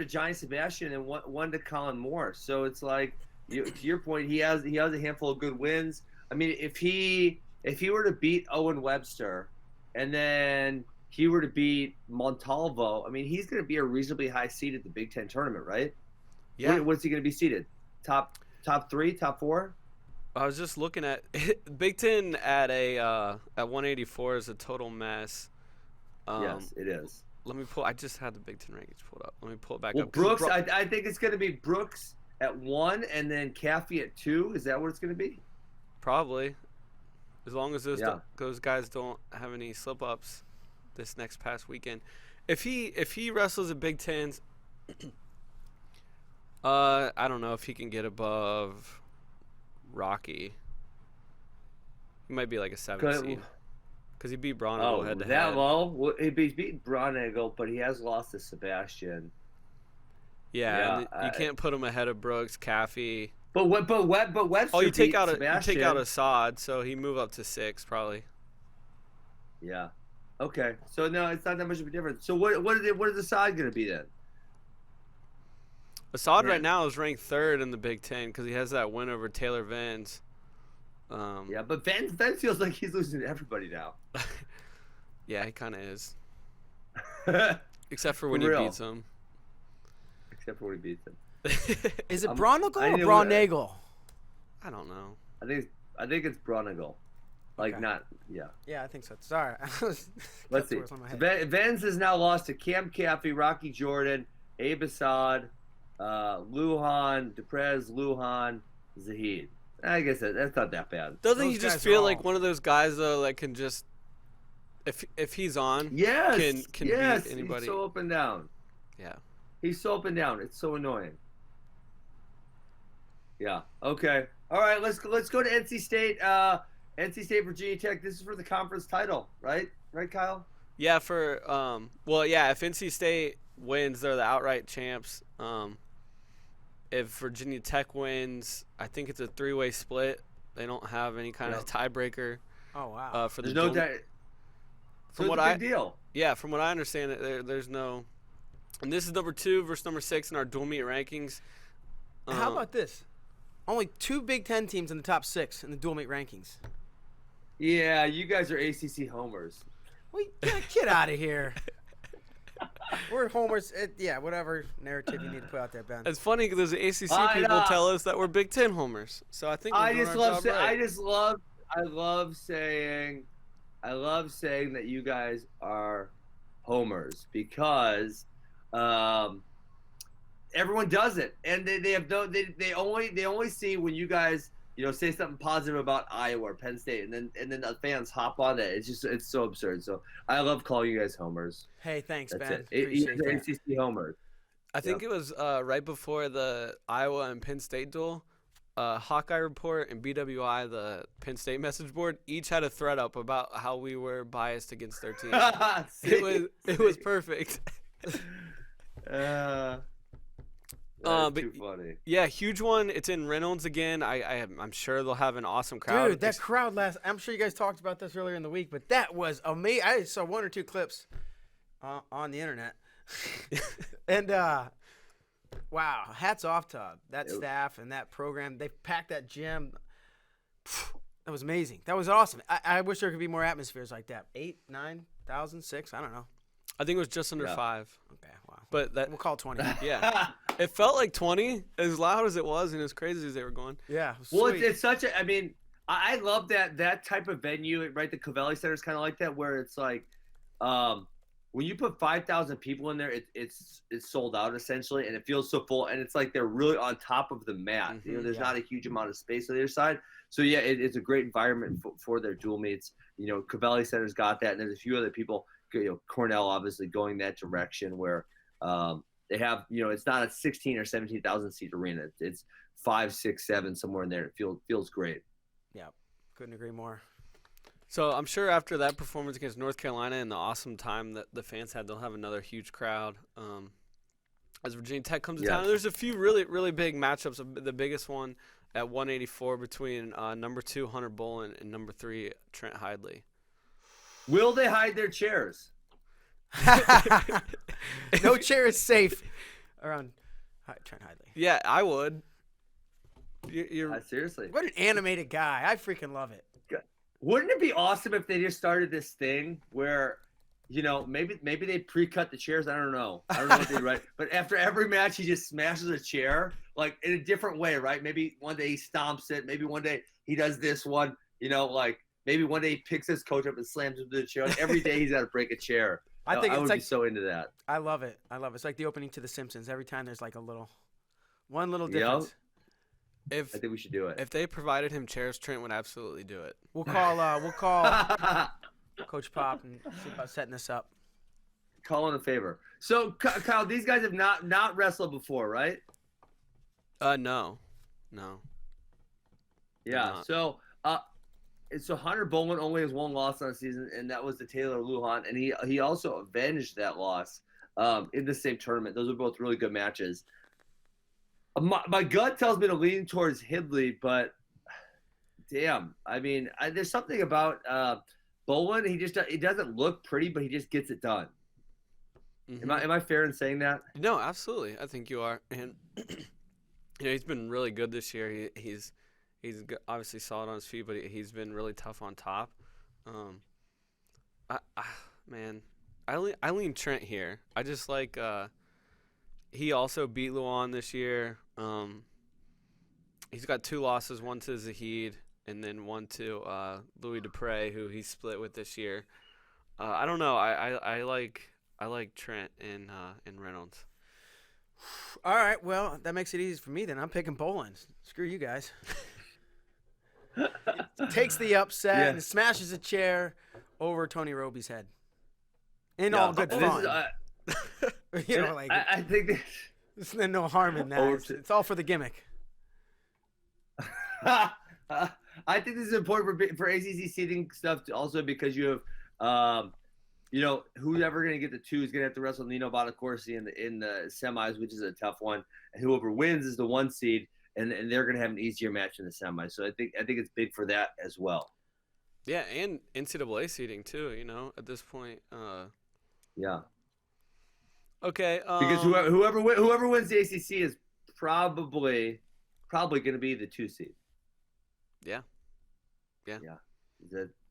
B: Johnny Sebastian and one to Colin Moore. So it's like, to your point, he has a handful of good wins. I mean, if he were to beat Owen Webster, and then he were to beat Montalvo, I mean, he's going to be a reasonably high seed at the Big Ten tournament, right?
C: Yeah.
B: What's he going to be seated? Top 3, top 4?
C: I was just looking at Big Ten at 184 is a total mess.
B: Yes, it is.
C: Let me pull. I just had the Big Ten rankings pulled up. Let me pull it back
B: well,
C: up.
B: Brooks, I think it's going to be Brooks at 1 and then Caffey at 2. Is that what it's going to be?
C: Probably. As long as those guys don't have any slip-ups this next past weekend. If he wrestles at Big Tens, I don't know if he can get above Rocky. He might be like a 7 seed. Because he beat Bronigal head to head.
B: That low? Well, he's beaten Bronigal, but he has lost to Sebastian.
C: Yeah, and you can't put him ahead of Brooks, Caffey.
B: But Webster.
C: Oh, you take out
B: Sebastian.
C: Assad, so he move up to 6 probably.
B: Yeah. Okay. So no, it's not that much of a difference. So what is Assad going to be then?
C: Assad right now is ranked 3rd in the Big Ten because he has that win over Taylor Vance.
B: Yeah, but Vance feels like he's losing to everybody now.
C: Yeah, he kind of is. Except for when he beats him.
B: Except for when he beats him.
A: Is it Bronigal or Bronigal?
C: I don't know.
B: I think it's Bronigal. Like not
A: Yeah, I think so. Sorry.
B: Let's see. Vance has now lost to Cam Caffey, Rocky Jordan, Abe Assad, Lujan, Deprez, Lujan, Zahid. I guess that's not that bad.
C: Doesn't he just feel like one of those guys though that can just if he's on can beat anybody?
B: He's so up and down.
C: Yeah.
B: He's so up and down. It's so annoying. Yeah. Okay. All right. Let's go to NC State. NC State, Virginia Tech. This is for the conference title, right? Right, Kyle?
C: Yeah. If NC State wins, they're the outright champs. If Virginia Tech wins, I think it's a 3-way split. They don't have any kind of tiebreaker.
A: Oh wow.
B: For there's no big deal.
C: Yeah, from what I understand, there's no. And this is number 2 versus number 6 in our dual meet rankings.
A: How about this? Only 2 Big Ten teams in the top 6 in the dual meet rankings.
B: Yeah, you guys are ACC homers.
A: Get out of here. We're homers. Whatever narrative you need to put out there, Ben.
C: It's funny because the ACC people tell us that we're Big Ten homers. So I think I love saying that you guys are homers because everyone does it, and they only see when you guys say something positive about Iowa or Penn State, and then the fans hop on that. It's so absurd. So I love calling you guys homers.
A: Hey, thanks,
B: That's
A: Ben.
B: You're ACC homers.
C: I think it was right before the Iowa and Penn State duel. Hawkeye Report and BWI, the Penn State message board, each had a thread up about how we were biased against their team. It was perfect.
B: That's too funny.
C: Yeah, huge one. It's in Reynolds again. I'm sure they'll have an awesome crowd.
A: Dude, that crowd I'm sure you guys talked about this earlier in the week, but that was amazing. I saw 1 or 2 clips on the internet. And wow, hats off to that staff and that program. They packed that gym. That was amazing. That was awesome. I wish there could be more atmospheres like that. 8, 9,000, 6, I don't know.
C: I think it was just under 5.
A: Okay, wow.
C: But
A: we'll call it 20.
C: Yeah. It felt like 20, as loud as it was and as crazy as they were going.
A: Yeah.
B: Well, it's such a. I mean, I love that type of venue. Right, the Covelli Center is kind of like that, where it's like, when you put 5,000 people in there, it's sold out essentially, and it feels so full, and it's like they're really on top of the mat.
C: Mm-hmm,
B: There's not a huge amount of space on the other side. So yeah, it's a great environment for their dual meets. Covelli Center's got that, and there's a few other people. Cornell obviously going that direction where they have, it's not a 16 or 17,000 seat arena. It's 5, 6, 7 somewhere in there. It feels great.
A: Yeah, couldn't agree more.
C: So I'm sure after that performance against North Carolina and the awesome time that the fans had, they'll have another huge crowd as Virginia Tech comes to town. There's a few really, really big matchups. The biggest one at 184 between number 2 Hunter Bolin and number 3 Trent Hidley.
B: Will they hide their chairs?
A: No chair is safe around Trent Hidley.
C: Yeah, I would.
B: Seriously.
A: What an animated guy. I freaking love it.
B: Wouldn't it be awesome if they just started this thing where, maybe they pre-cut the chairs. I don't know what they right. But after every match, he just smashes a chair like in a different way, right? Maybe one day he stomps it. Maybe one day he does this one. Like maybe one day he picks his coach up and slams him to the chair. Like, every day he's got to break a chair. I would be so into that.
A: I love it. It's like the opening to The Simpsons. Every time there's like one little difference.
B: I think we should do it.
C: If they provided him chairs, Trent would absolutely do it.
A: We'll call Coach Pop and see about setting this up.
B: Call in a favor. So Kyle, these guys have not wrestled before, right?
C: No.
B: Yeah. So Hunter Bowen only has one loss on the season, and that was to Taylor Lujan, and he also avenged that loss in the same tournament. Those were both really good matches. My gut tells me to lean towards Hidley, but damn, I mean, there's something about Bowen. He doesn't look pretty, but he just gets it done. Mm-hmm. Am I fair in saying that?
C: No, absolutely. I think you are, and he's been really good this year. He's obviously solid on his feet, but he's been really tough on top. I lean Trent here. I just like. He also beat Luan this year. He's got 2 losses, one to Zahid and then one to Louis Dupre, who he split with this year. I don't know. I like Trent and Reynolds.
A: All right, well, that makes it easy for me then. I'm picking Bowen. Screw you guys. Takes the upset and smashes a chair over Tony Roby's head. In all good fun.
B: I think
A: there's no harm in that. It's all for the gimmick.
B: I think this is important for ACC seeding stuff also because you have, who's ever going to get the 2 is going to have to wrestle Nino Bonacorsi in the semis, which is a tough one. And whoever wins is the 1 seed, and they're going to have an easier match in the semis. So I think it's big for that as well.
C: Yeah, and NCAA seeding too. At this point.
B: Yeah.
C: Okay.
B: Because whoever wins the ACC is probably going to be the 2 seed.
C: Yeah.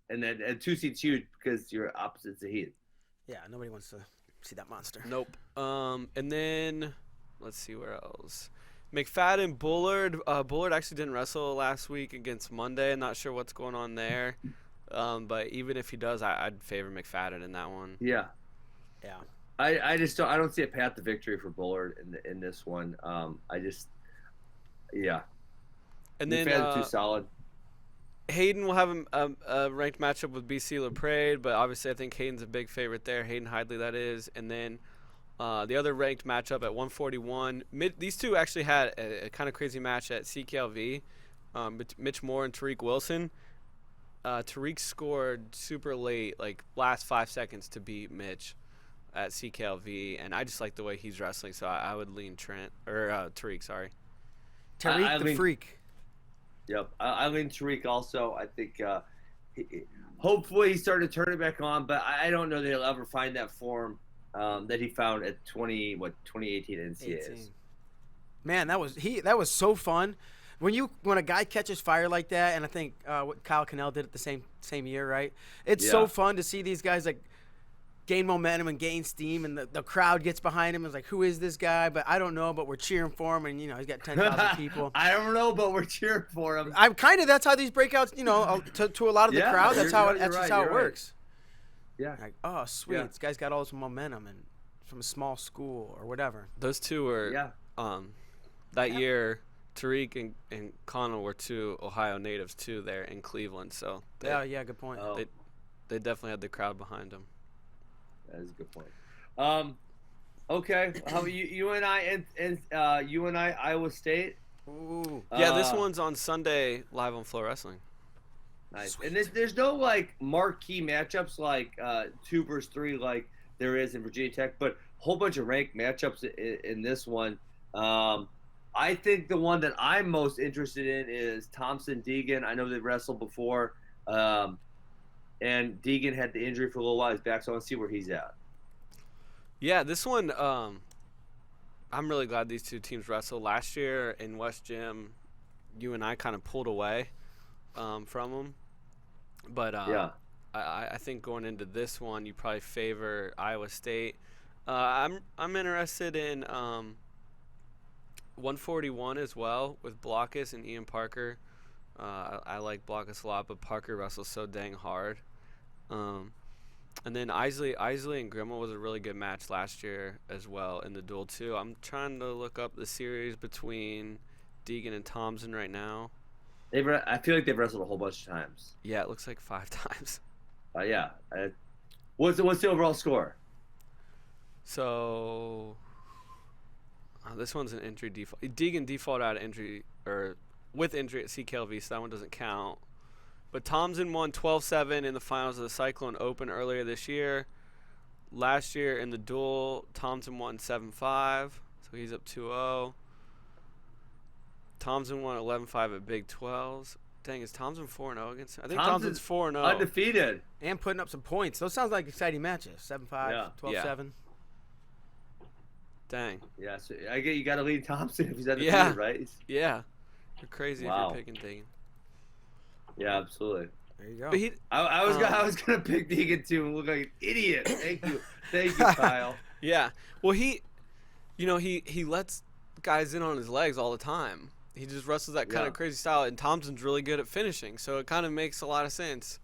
B: And then 2 seed's huge because you're opposite Zahid.
A: Yeah, nobody wants to see that monster.
C: Nope. And then let's see where else. McFadden, Bullard. Bullard actually didn't wrestle last week against Monday. I'm not sure what's going on there. But even if he does, I'd favor McFadden in that one.
B: Yeah.
A: Yeah.
B: I just don't see a path to victory for Bullard in this one. And then too solid.
C: Hayden will have a ranked matchup with BC LaPrade, but obviously I think Hayden's a big favorite there. Hayden Hidley, that is. And then the other ranked matchup at 141. These two actually had a kind of crazy match at CKLV. Mitch Moore and Tariq Wilson. Tariq scored super late, like last 5 seconds to beat Mitch at CKLV, and I just like the way he's wrestling, so I would lean Tariq, sorry.
A: Tariq the Freak.
B: Yep, I lean Tariq also. I think hopefully he's starting to turn it back on, but I don't know that he'll ever find that form that he found at 2018 NCAAs.
A: Man, that was so fun. When a guy catches fire like that, and I think what Kyle Cannell did it the same year, right? It's so fun to see these guys like gain momentum and gain steam, and the crowd gets behind him. It's like, who is this guy? But I don't know, but we're cheering for him, and he's got 10,000 people.
B: I don't know, but we're cheering for him.
A: That's how these breakouts, to a lot of the crowd. That's how it works.
B: Yeah.
A: Like, oh, sweet, this guy's got all this momentum and from a small school or whatever.
C: Those two were that year. Tariq and Connell were 2 Ohio natives too there in Cleveland, so
A: good point.
C: They definitely had the crowd behind them.
B: That is a good point. Okay, how UNI and UNI Iowa State?
A: Ooh.
C: Yeah, this one's on Sunday live on FloWrestling.
B: Nice. Sweet. And there's no like marquee matchups like 2 versus 3 like there is in Virginia Tech, but a whole bunch of ranked matchups in this one. I think the one that I'm most interested in is Thompson Deegan. I know they wrestled before, and Deegan had the injury for a little while. He's back, so I want to see where he's at.
C: Yeah, this one, I'm really glad these two teams wrestled. Last year in West Gym, you and I kind of pulled away from them. But I think going into this one, you probably favor Iowa State. I'm interested in 141 as well with Blockus and Ian Parker. I like Blockus a lot, but Parker wrestles so dang hard. And then Isley and Grimmel was a really good match last year as well in the duel too. I'm trying to look up the series between Deegan and Thompson right now.
B: I feel like they've wrestled a whole bunch of times.
C: Yeah, it looks like 5 times.
B: Yeah. What's the overall score?
C: So this one's an injury default. Deegan defaulted out of injury or with injury at CKLV, so that one doesn't count. But Thompson won 12-7 in the finals of the Cyclone Open earlier this year. Last year in the duel, Thompson won 7-5, so he's up 2-0. Thompson won 11-5 at Big 12s. Dang, is Thompson 4-0 against him? I think Thompson's 4-0.
B: Undefeated.
A: And putting up some points. Those sounds like exciting matches. 7-5, 12-7.
C: Dang.
B: Yeah, so you got to lead Thompson if he's undefeated, right?
C: Yeah. You're crazy if you're picking Deegan.
B: Yeah, absolutely.
A: There you go.
C: But
B: I was gonna pick Deegan too and look like an idiot. Thank you, Kyle.
C: Yeah. Well, he lets guys in on his legs all the time. He just wrestles that kind of crazy style, and Thompson's really good at finishing, so it kind of makes a lot of sense.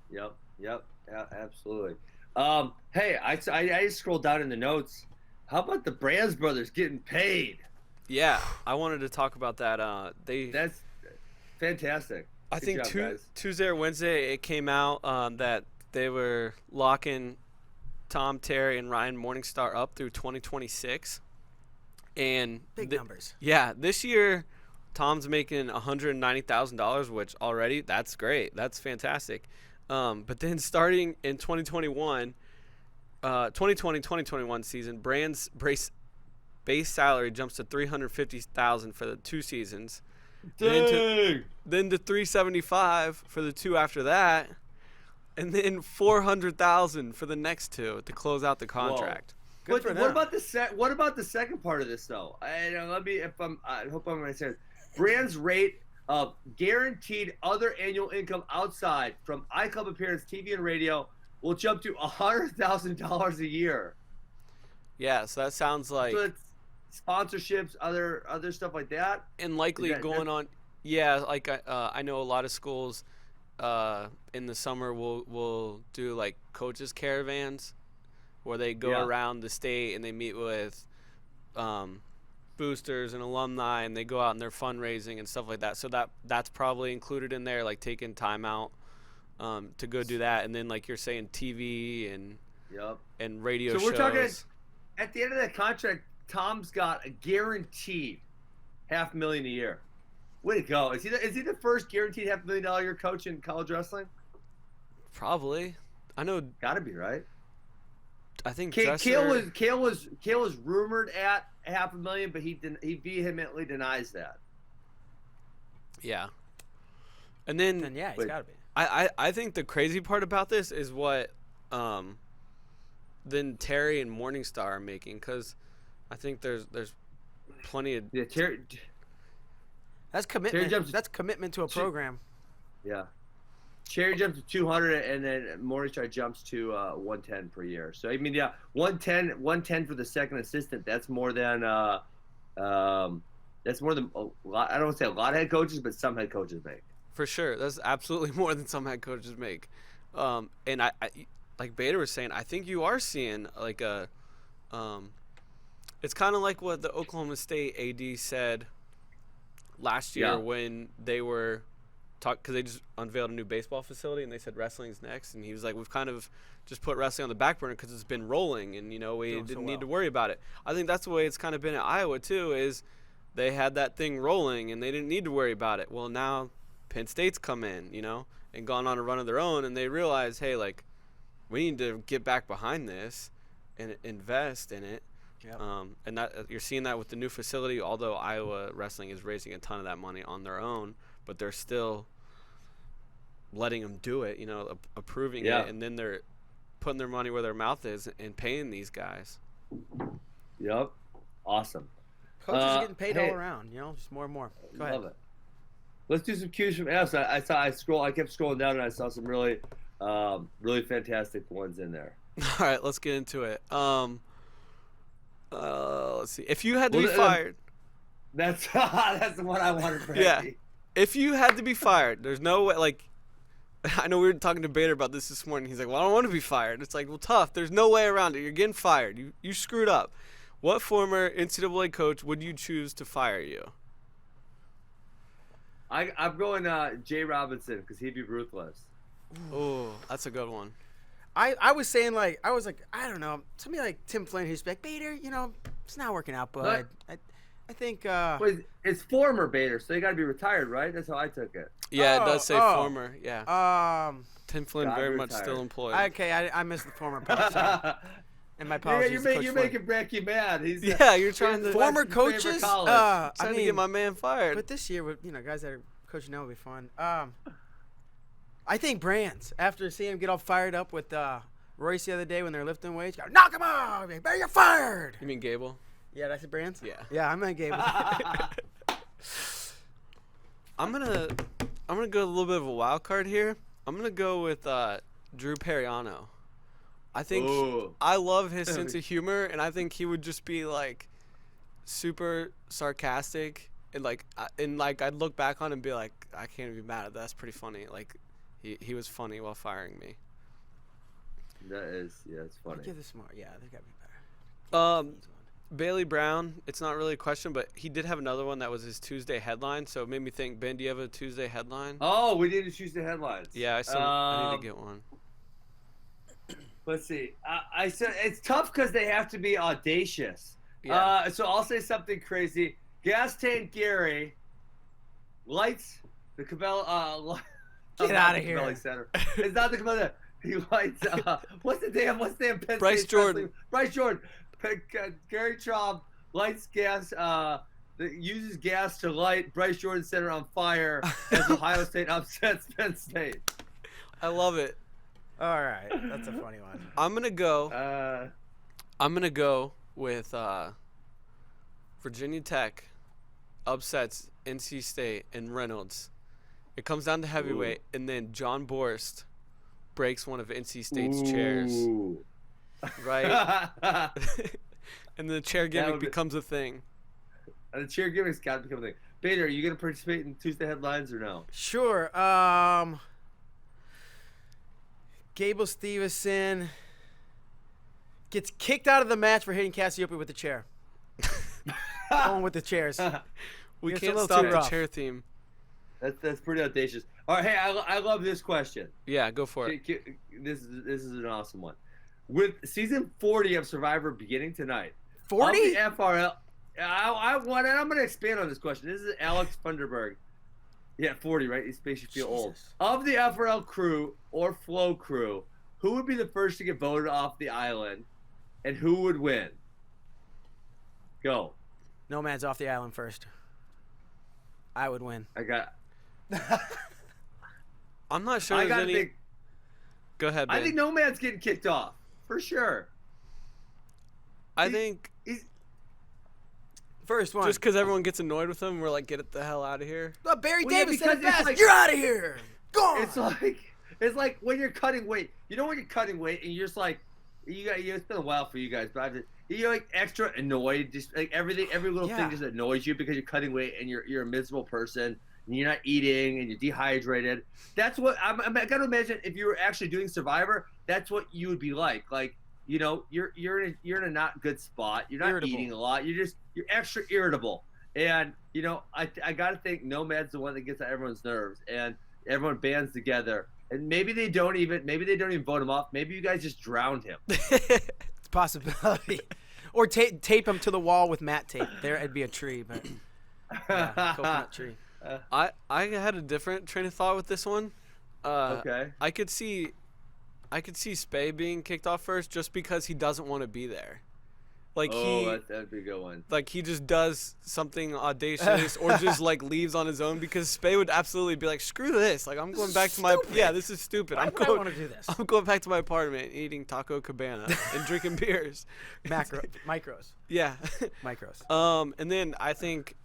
B: Yep, yeah, absolutely. Hey, I just scrolled down in the notes. How about the Brands brothers getting paid?
C: Yeah, I wanted to talk about that.
B: That's fantastic.
C: I think Tuesday or Wednesday it came out that they were locking Tom, Terry, and Ryan Morningstar up through 2026. And
A: big numbers.
C: Yeah, this year Tom's making $190,000, which already that's great. That's fantastic. But then starting in 2021 season, Brand's base salary jumps to $350,000 for the 2 seasons.
B: Dang.
C: Then to $375,000 for the 2 after that, and then $400,000 for the next 2 to close out the contract.
B: What about the second part of this though? I hope I'm going to say it. Brand's rate of guaranteed other annual income outside from iClub appearance, TV, and radio will jump to $100,000 a year.
C: Yeah, so that sounds like.
B: So it's sponsorships, other stuff like that,
C: and likely going on. Yeah, like I know a lot of schools in the summer will do like coaches caravans, where they go around the state and they meet with boosters and alumni, and they go out and they're fundraising and stuff like that. So that's probably included in there, like taking time out to go do that, and then like you're saying, TV and radio shows.
B: So we're talking at the end of that contract. Tom's got a guaranteed $500,000 a year. Way to go! Is he the first guaranteed $500,000 a year coach in college wrestling?
C: Probably. I know.
B: Gotta be, right?
C: I think
B: Kale was rumored at $500,000, but he vehemently denies that.
C: Yeah. And then
A: he's gotta be.
C: I think the crazy part about this is what then Terry and Morningstar are making, because I think there's plenty of
B: Terry.
A: That's commitment. That's commitment to a program.
B: Yeah. Cherry jumps to 200, and then Morningstar jumps to 110 per year. So I mean, 110 for the second assistant. That's more than a lot. I don't want to say a lot of head coaches, but some head coaches make.
C: For sure, that's absolutely more than some head coaches make. And I like Bader was saying, I think you are seeing like a. It's kind of like what the Oklahoma State AD said last year when they were because they just unveiled a new baseball facility and they said wrestling's next, and he was like, we've kind of just put wrestling on the back burner because it's been rolling, and we didn't need to worry about it. I think that's the way it's kind of been at Iowa too, is they had that thing rolling and they didn't need to worry about it. Well, now Penn State's come in, and gone on a run of their own, and they realize, hey, like, we need to get back behind this and invest in it.
A: Yep.
C: And that you're seeing that with the new facility, although Iowa Wrestling is raising a ton of that money on their own, but they're still letting them do it, approving it, and then they're putting their money where their mouth is and paying these guys.
B: Yep. Awesome.
A: Coaches are getting paid all around, just more and more. Go ahead.
B: Love it. Let's do some cues from us. I kept scrolling down and I saw some really, Really fantastic ones in there.
C: All right, let's get into it. Let's see. If you had to be fired,
B: that's what I wanted for
C: yeah.
B: Henry.
C: If you had to be fired, there's no way. Like, I know we were talking to Bader about this morning. He's like, "Well, I don't want to be fired." It's like, well, tough. There's no way around it. You're getting fired. You screwed up. What former NCAA coach would you choose to fire you?
B: I'm going Jay Robinson because he'd be ruthless.
C: Oh, that's a good one.
A: I was saying, like, I don't know, somebody like Tim Flynn who's like, Bader, it's not working out, bud. I think.
B: Well, it's former Bader, so you got to be retired, right? That's how I took it.
C: Yeah, it does say former. Yeah. Tim Flynn very much still employed.
A: Okay, I missed the former part. Sorry. And my apologies.
B: You're making Brecky mad.
C: You're trying to
A: former coaches.
C: Trying to get my man fired.
A: But this year, with guys that are coaching now will be fun. I think Brands, after seeing him get all fired up with Royce the other day when they're lifting weights, got knock him off. Better you're fired.
C: You mean Gable?
A: Yeah, that's the Brands.
C: Yeah.
A: Yeah, I meant Gable.
C: I'm gonna go a little bit of a wild card here. I'm gonna go with Drew Periano. I think I love his sense of humor, and I think he would just be like super sarcastic, and I'd look back on it and be like, I can't even be mad at that. That's pretty funny. Like, he was funny while firing me.
B: It's funny.
A: Give this more. Yeah, they got me better.
C: Bailey Brown, it's not really a question, but he did have another one that was his Tuesday headline, so it made me think, Ben, do you have a Tuesday headline?
B: Oh, we need to choose the headlines.
C: Yeah, I need to get one.
B: Let's see. I said it's tough because they have to be audacious.
C: Yeah.
B: So I'll say something crazy. Gas Tank Gary lights the Cabela.
A: Get out of here.
B: Cabela Center. It's not the Cabela. He lights. What's the damn Penn
C: Bryce
B: State
C: Jordan.
B: Bryce Jordan. Gary Traub lights gas. Uses gas to light Bryce Jordan Center on fire as Ohio State upsets Penn State.
C: I love it.
A: All right, that's a funny one.
C: I'm gonna go with Virginia Tech upsets NC State and Reynolds. It comes down to heavyweight, and then John Borst breaks one of NC State's chairs. Right? And the chair gimmick becomes a thing.
B: The chair gimmick's got to become a thing. Bader, are you going to participate in Tuesday headlines or no?
A: Sure. Gable Stevenson gets kicked out of the match for hitting Cassiope with the chair. Going with the chairs.
C: We can't stop the chair theme.
B: That's pretty audacious. All right, hey, I love this question.
C: Yeah, go for it.
B: This is an awesome one. With season 40 of Survivor beginning tonight,
A: 40?
B: Of the FRL, I'm going to expand on this question. This is Alex Funderburg. Yeah, 40, right? It makes you feel old. Of the FRL crew or Flow crew, who would be the first to get voted off the island, and who would win? Go.
A: Nomad's off the island first. I would win.
C: I'm not sure there's any. Go ahead, Ben.
B: I think Nomad's getting kicked off for sure.
C: I think
A: first one.
C: Just because everyone gets annoyed with him, we're like, get the hell out of here.
A: Well, Barry Davis said it best. Like, you're out of here. Go on.
B: It's like when you're cutting weight. You know when you're cutting weight and you're just like, it's been a while for you guys, but you're like extra annoyed. Just like every little thing just annoys you because you're cutting weight and you're a miserable person and you're not eating and you're dehydrated. That's what I gotta imagine if you were actually doing Survivor. That's what you would be like. Like, you know, you're in a not good spot. You're not eating a lot. You're extra irritable. And you know, I gotta think Nomad's the one that gets on everyone's nerves and everyone bands together. And maybe they don't even vote him off. Maybe you guys just drowned him.
A: It's a possibility. Or tape him to the wall with matte tape. There, it'd be a tree, but coconut tree.
C: I had a different train of thought with this one.
B: Okay.
C: I could see Spay being kicked off first just because he doesn't want to be there. Like
B: that'd be a good one.
C: Like he just does something audacious or just like leaves on his own because Spay would absolutely be like, screw this. Like I'm going back to my this is stupid.
A: I want to do this.
C: I'm going back to my apartment, eating Taco Cabana and drinking beers.
A: Micros.
C: Yeah.
A: Micros.
C: And then I think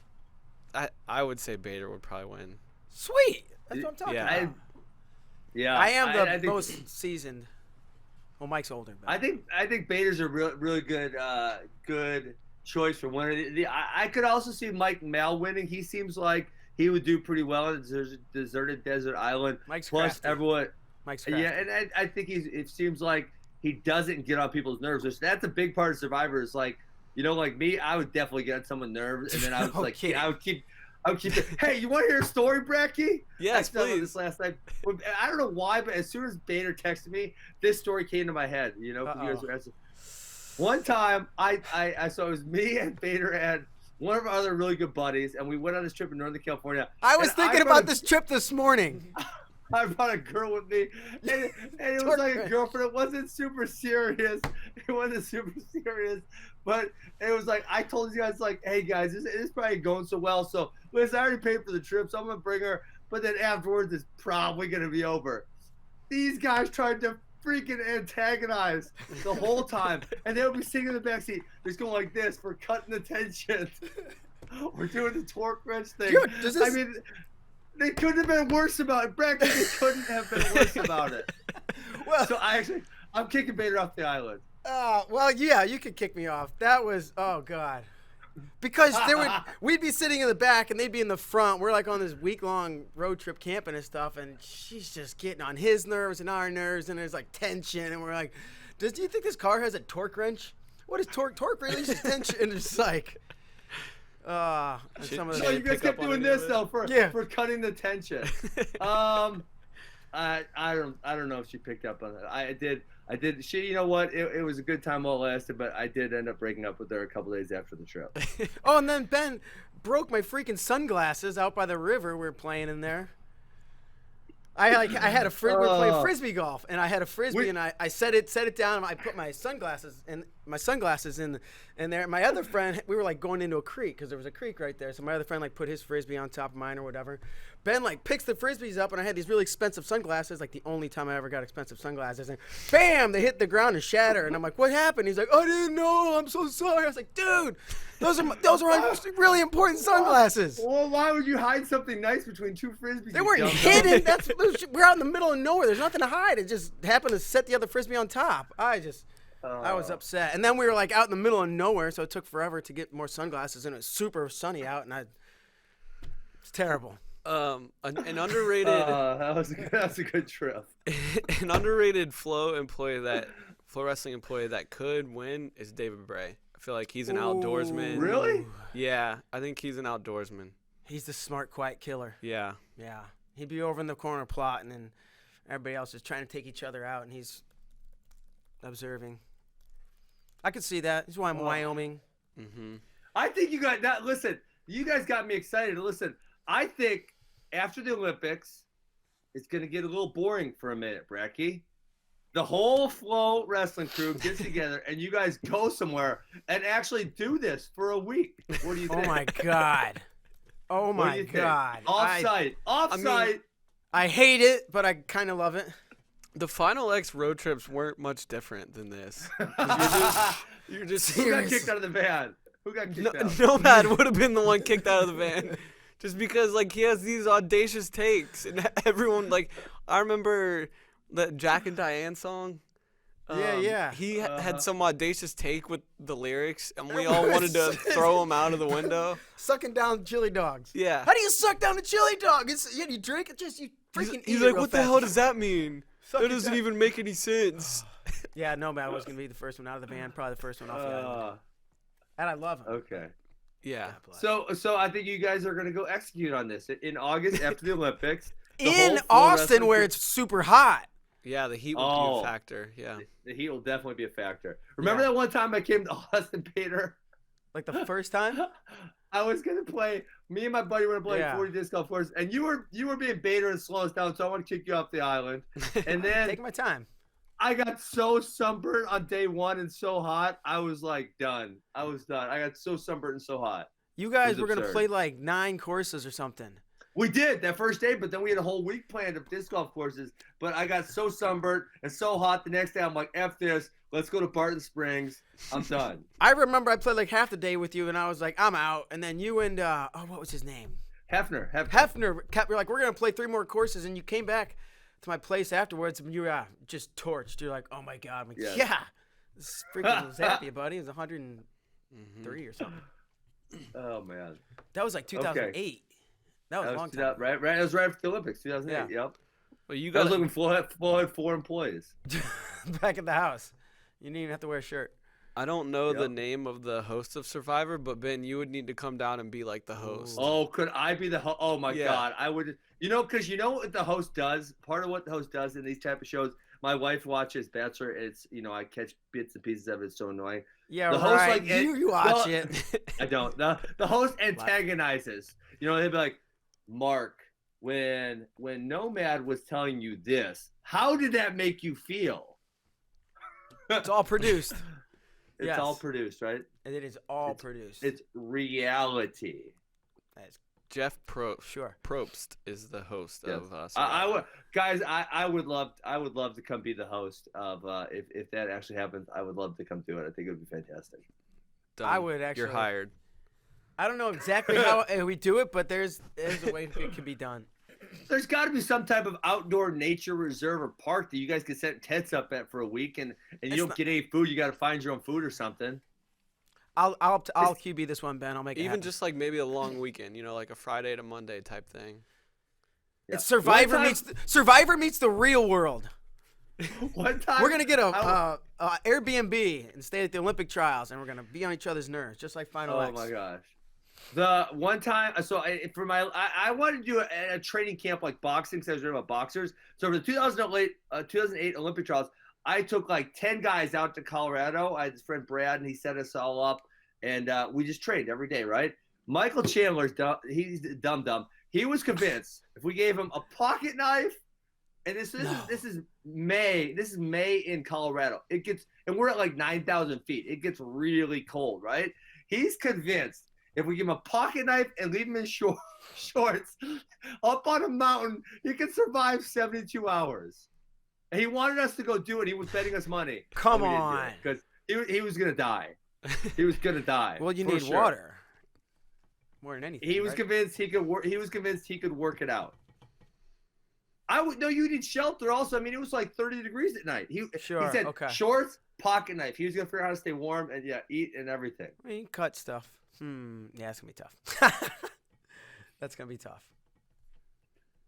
C: I would say Bader would probably win.
A: Sweet. That's what I'm talking about.
B: Yeah,
A: I am the
B: I think,
A: most seasoned. Well, Mike's older. But.
B: I think Bader's a really good good choice for winner. I could also see Mike Mal winning. He seems like he would do pretty well in a deserted desert island.
A: Mike's
B: plus
A: crafty.
B: everyone.
A: Mike's crafty.
B: Yeah, and I think it seems like he doesn't get on people's nerves. Which that's a big part of Survivor. Is like, like me, I would definitely get on someone's nerves, and then I was
A: Okay.
B: I would keep. Hey, you want to hear a story, Bracky?
C: Yes, please.
B: This last night. I don't know why, but as soon as Bader texted me, this story came to my head. You guys were asking. One time, so it was me and Bader and one of our other really good buddies, and we went on this trip in Northern California.
A: I was thinking about this trip this morning.
B: I brought a girl with me, and it was like a girlfriend. It wasn't super serious. But it was like, I told you guys, like, hey, guys, this is probably going so well. So, listen, I already paid for the trip, so I'm going to bring her. But then afterwards, it's probably going to be over. These guys tried to freaking antagonize the whole time. And they'll be sitting in the backseat, just going like this for cutting the tension. We're doing the torque wrench thing.
A: Dude,
B: I mean, they couldn't have been worse about it. Bracken, they couldn't have been worse about it. Well, so I'm kicking Bader off the island.
A: Well, yeah, you could kick me off. That was, oh God, because we'd be sitting in the back and they'd be in the front. We're like on this week-long road trip camping and stuff, and she's just getting on his nerves and our nerves, and there's like tension, and we're like, do you think this car has a torque wrench? What is torque? Torque releases tension, and it's like,
B: so you guys kept doing this though for cutting the tension. I don't know if she picked up on that. I did. She, you know what? It was a good time while it lasted, but I did end up breaking up with her a couple days after the trip.
A: Oh, and then Ben broke my freaking sunglasses out by the river. We were playing in there. We were playing frisbee golf, and I had a frisbee, and I set it down, and I put my sunglasses in there. My other friend, we were like going into a creek because there was a creek right there. So my other friend like put his frisbee on top of mine or whatever. Ben like picks the frisbees up, and I had these really expensive sunglasses, like the only time I ever got expensive sunglasses. And bam, they hit the ground and shatter. And I'm like, what happened? He's like, I didn't know. I'm so sorry. I was like, dude, those are really important sunglasses.
B: Well, why would you hide something nice between two frisbees?
A: They weren't hidden. We're out in the middle of nowhere. There's nothing to hide. It just happened to set the other frisbee on top. I was upset. And then we were like out in the middle of nowhere, so it took forever to get more sunglasses, and it was super sunny out, and it's terrible.
C: An underrated.
B: That was a good trip.
C: An underrated FloWrestling employee that could win is David Bray. I feel like he's an outdoorsman.
B: Really?
C: Yeah, I think he's an outdoorsman.
A: He's the smart, quiet killer.
C: Yeah.
A: Yeah. He'd be over in the corner plotting, and everybody else is trying to take each other out, and he's observing. I could see that. That's why I'm Wyoming.
C: Mm-hmm.
B: I think you got that. Listen, you guys got me excited. Listen, I think after the Olympics, it's going to get a little boring for a minute, Bracky. The whole FloWrestling crew gets together, and you guys go somewhere and actually do this for a week. What do you think?
A: Oh, my God. Oh, my God.
B: Off-site.
A: I hate it, but I kind of love it.
C: The Final X road trips weren't much different than this. You're just
B: Who got kicked out of the van? Who got kicked out?
C: Nomad would have been the one kicked out of the van. Just because, like, he has these audacious takes. And everyone, like, I remember the Jack and Diane song.
A: Yeah.
C: He had some audacious take with the lyrics, and we all wanted to throw him out of the window.
A: Sucking down chili dogs.
C: Yeah.
A: How do you suck down a chili dog? You drink it, you freaking eat
C: He's
A: it
C: like,
A: real
C: what
A: fast.
C: the hell does that mean? That doesn't even make any sense.
A: Yeah, Nomad was going to be the first one out of the van, probably the first one off the island. And I love him.
B: Okay.
C: Yeah.
B: So I think you guys are going to go execute on this in August after the Olympics.
A: In Austin, where it's super hot.
C: Yeah, the heat will be a factor. Yeah.
B: The heat will definitely be a factor. Remember that one time I came to Austin, Peter?
A: Like the first time?
B: I was going to play, me and my buddy were going to play 40 disc golf course, and you were being Bader and slow us down, so I want to kick you off the island. And then
A: take my time.
B: I got so sunburned on day one and so hot, I was like done. I was done. I got so sunburned and so hot.
A: You guys were going to play like 9 courses or something.
B: We did that first day, but then we had a whole week planned of disc golf courses. But I got so sunburned and so hot the next day, I'm like, F this. Let's go to Barton Springs. I'm done.
A: I remember I played like half the day with you, and I was like, I'm out. And then you and, what was his name?
B: Hefner.
A: We're like, we're going to play 3 more courses, and you came back to my place afterwards, and you were just torched. You're like, oh my God. I'm like,
B: Yes.
A: yeah. This is freaking Zappia, buddy. It was 103 or something.
B: Oh man.
A: That was like 2008. That was a long time.
B: Right. It was right after the Olympics, 2008.
A: Yeah.
B: Yep.
C: Well, you
B: I
C: got
B: was looking full 4 employees.
A: Back at the house. You didn't even have to wear a shirt.
C: I don't know the name of the host of Survivor, but Ben, you would need to come down and be like the host.
B: Oh, could I be the host? Oh my God, I would. Because you know what the host does. Part of what the host does in these type of shows. My wife watches Bachelor. It's I catch bits and pieces of it. It's so annoying.
A: Yeah,
B: the host,
A: right. You watch it.
B: I don't. The host antagonizes. They'd be like, Mark, when Nomad was telling you this, how did that make you feel?
A: It's all produced.
B: It's all produced, right?
A: And it is all produced.
B: It's reality.
A: That's
C: Jeff Probst.
A: Sure.
C: Probst is the host of us.
B: I would, guys. I would love to come be the host of. If that actually happens, I would love to come do it. I think it would be fantastic.
C: Done.
A: I would actually.
C: You're hired.
A: I don't know exactly how we do it, but there's a way it can be done.
B: There's got to be some type of outdoor nature reserve or park that you guys can set tents up at for a week, and you don't get any food. You got to find your own food or something.
A: I'll QB this one, Ben. I'll make it
C: even
A: happen.
C: just like maybe a long weekend, like a Friday to Monday type thing.
A: Yeah. It's Survivor meets the real world.
B: One time
A: we're gonna get a Airbnb and stay at the Olympic trials, and we're gonna be on each other's nerves, just like Final X.
B: Oh my gosh. The one time, I wanted to do a training camp like boxing because I was reading about boxers. So for the 2008 Olympic trials, I took like 10 guys out to Colorado. I had this friend Brad, and he set us all up, and we just trained every day, right? Michael Chandler's he's dumb. He was convinced if we gave him a pocket knife, and this is May in Colorado. And we're at like 9,000 feet. It gets really cold, right? He's convinced. If we give him a pocket knife and leave him in shorts up on a mountain, he can survive 72 hours. And he wanted us to go do it. He was betting us money.
A: Come on.
B: Because he was going to die. He was going to die.
A: Well, you need water. More than anything.
B: He was convinced he could work. He was convinced he could work it out. You need shelter also. I mean, it was like 30 degrees at night. He said shorts, pocket knife. He was going to figure out how to stay warm and eat and everything.
A: I mean, cut stuff. Yeah, it's going to be tough. That's going to be tough.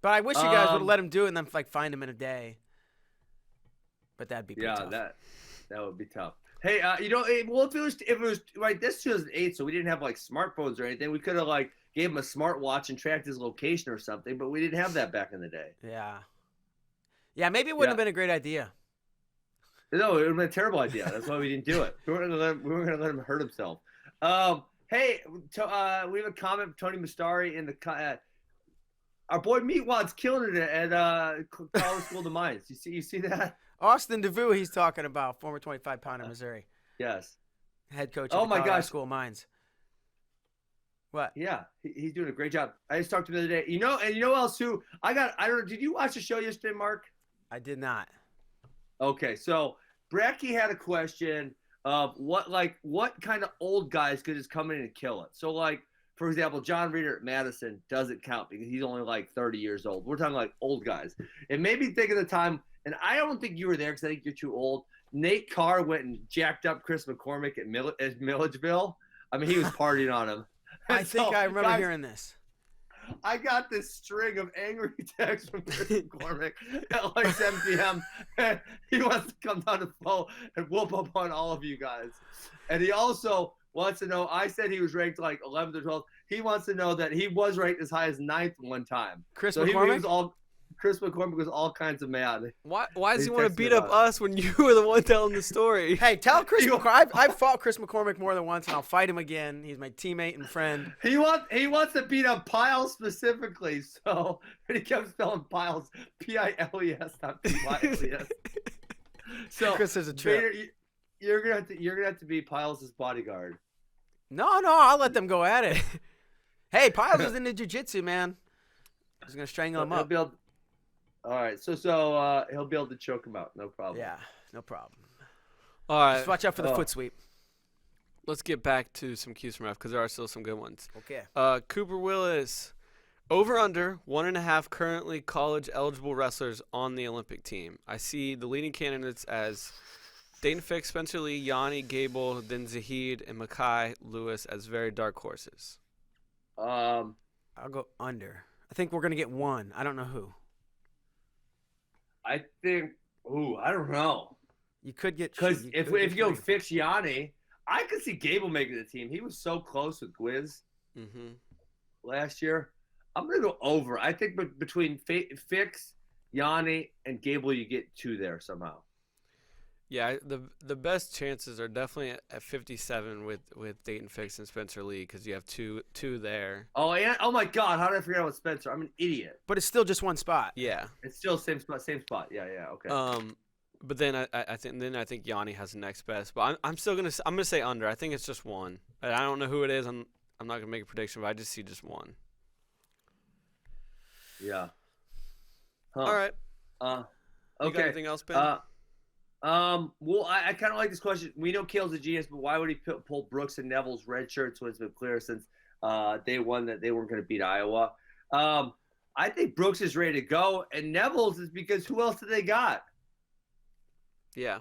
A: But I wish you guys would have let him do it and then find him in a day. But that'd be pretty tough.
B: that would be tough. Hey, if it was right, this 2008, so we didn't have like smartphones or anything. We could have like gave him a smartwatch and tracked his location or something, but we didn't have that back in the day.
A: Yeah, maybe it wouldn't have been a great idea.
B: No, it would have been a terrible idea. That's why we didn't do it. We weren't going to let him hurt himself. Hey, we have a comment from Tony Mastari in the our boy Meatwad's killing it at College School of the Mines. You see that?
A: Austin DeVue, he's talking about, former 25-pounder Missouri.
B: Yes.
A: Head coach of the Colorado School of Mines. What?
B: Yeah, he's doing a great job. I just talked to him the other day. And you know else who I don't know. Did you watch the show yesterday, Mark?
A: I did not.
B: Okay, so Bracky had a question of what kind of old guys could just come in and kill it. So like, for example, John Reeder at Madison doesn't count because he's only like 30 years old. We're talking like old guys. It made me think of the time, and I don't think you were there because I think you're too old. Nate Carr went and jacked up Chris McCormick at Milledgeville. I mean, he was partying on him.
A: I think I remember hearing this.
B: I got this string of angry texts from Chris McCormick at like 7 p.m. And he wants to come down to Flo and whoop up on all of you guys. And he also wants to know, I said he was ranked like 11th or 12th. He wants to know that he was ranked as high as 9th one time.
A: Chris McCormick?
B: Chris McCormick was all kinds of mad.
C: Why does he want to beat up us when you were the one telling the story?
A: Hey, tell Chris McCormick. I've fought Chris McCormick more than once, and I'll fight him again. He's my teammate and friend.
B: He wants to beat up Piles specifically, so and he kept spelling Piles, Piles, not Piles. So
A: Chris is a trip.
B: Vader, you're gonna have to be Piles' bodyguard.
A: No, I'll let them go at it. Hey, Piles is into jiu-jitsu, man. He's gonna strangle him up.
B: All right, so he'll be able to choke him out, no problem.
A: Yeah, no problem.
C: All right,
A: just watch out for the foot sweep.
C: Let's get back to some cues from F because there are still some good ones.
A: Okay.
C: Cooper Willis, Over under 1.5 currently college eligible wrestlers on the Olympic team. I see the leading candidates as Dayton Fix, Spencer Lee, Yanni, Gable, then Zahid, and Makai Lewis as very dark horses.
A: I'll go under. I think we're gonna get one. I don't know who.
B: I think. I don't know.
A: You could get
B: because if you go Fix Yanni, I could see Gable making the team. He was so close with Gwiz last year. I'm gonna go over. I think between Fix, Yanni, and Gable, you get 2 there somehow.
C: Yeah, the best chances are definitely at 57 with Dayton Fix and Spencer Lee because you have two there.
B: Oh yeah! Oh my God! How did I forget about Spencer? I'm an idiot.
A: But it's still just one spot.
C: Yeah,
B: it's still same spot. Yeah. Okay.
C: But then I think Yanni has the next best. But I'm still gonna say under. I think it's just one. I don't know who it is. I'm not gonna make a prediction, but I just see just one.
B: Yeah.
C: Huh. All right.
B: Okay.
C: You got anything else, Ben?
B: Well, I kind of like this question. We know Kale's a genius, but why would he pull Brooks and Neville's red shirts when it's been clear since day one that they weren't going to beat Iowa? I think Brooks is ready to go, and Neville's is because who else do they got?
C: Yeah.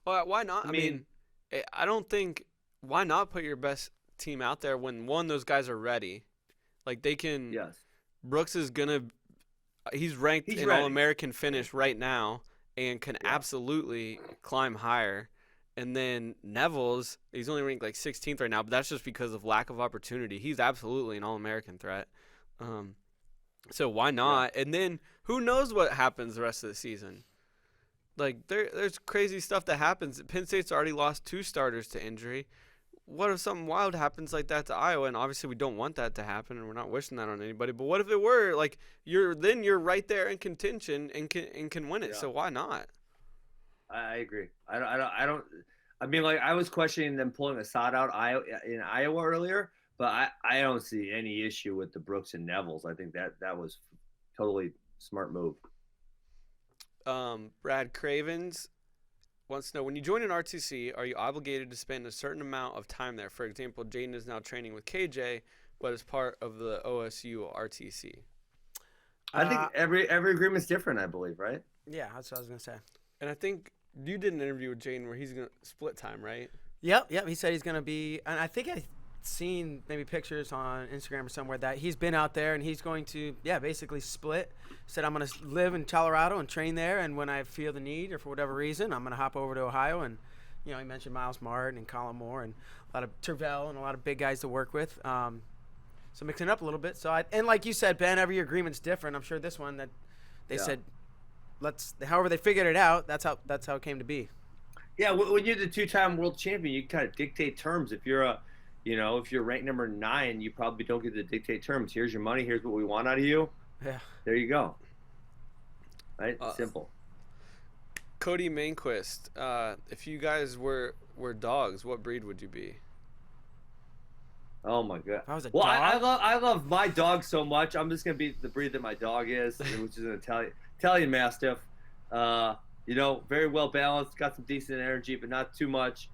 C: Well, why not? I mean, I don't think why not put your best team out there when those guys are ready, like they can.
B: Yes.
C: Brooks is he's ranked in All-American finish right now. And can absolutely climb higher. And then Neville's, he's only ranked like 16th right now, but that's just because of lack of opportunity. He's absolutely an All-American threat. So why not? Yeah. And then who knows what happens the rest of the season? Like there's crazy stuff that happens. Penn State's already lost 2 starters to injury. What if something wild happens like that to Iowa? And obviously we don't want that to happen, and we're not wishing that on anybody. But what if it were? Like you're right there in contention and can win it. Yeah. So why not?
B: I agree. I don't. I mean, like I was questioning them pulling Assad out in Iowa earlier, but I don't see any issue with the Brooks and Nevilles. I think that was totally smart move.
C: Brad Cravens wants to know, when you join an RTC, are you obligated to spend a certain amount of time there? For example, Jaden is now training with KJ, but is part of the OSU RTC.
B: I think every agreement's different, I believe, right?
A: Yeah, that's what I was going to say.
C: And I think you did an interview with Jaden where he's going to split time, right?
A: Yep. He said he's going to be – and I think I've seen maybe pictures on Instagram or somewhere that he's been out there and he's going to, basically split. Said, I'm going to live in Colorado and train there, and when I feel the need or for whatever reason, I'm going to hop over to Ohio. And, he mentioned Miles Martin and Colin Moore and a lot of Tervel and a lot of big guys to work with. So mixing it up a little bit. And like you said, Ben, every agreement's different. I'm sure this one that they said, however they figured it out, that's how it came to be.
B: Yeah, when you're the 2-time world champion, you kind of dictate terms. If you're if you're ranked number 9, you probably don't get to dictate terms. Here's your money. Here's what we want out of you.
A: Yeah.
B: There you go. Right? Simple.
C: Cody Mainquist, if you guys were dogs, what breed would you be?
B: Oh my God!
A: If I was a
B: dog?
A: I
B: love my dog so much. I'm just gonna be the breed that my dog is, which is an Italian Mastiff. Very well balanced, got some decent energy, but not too much.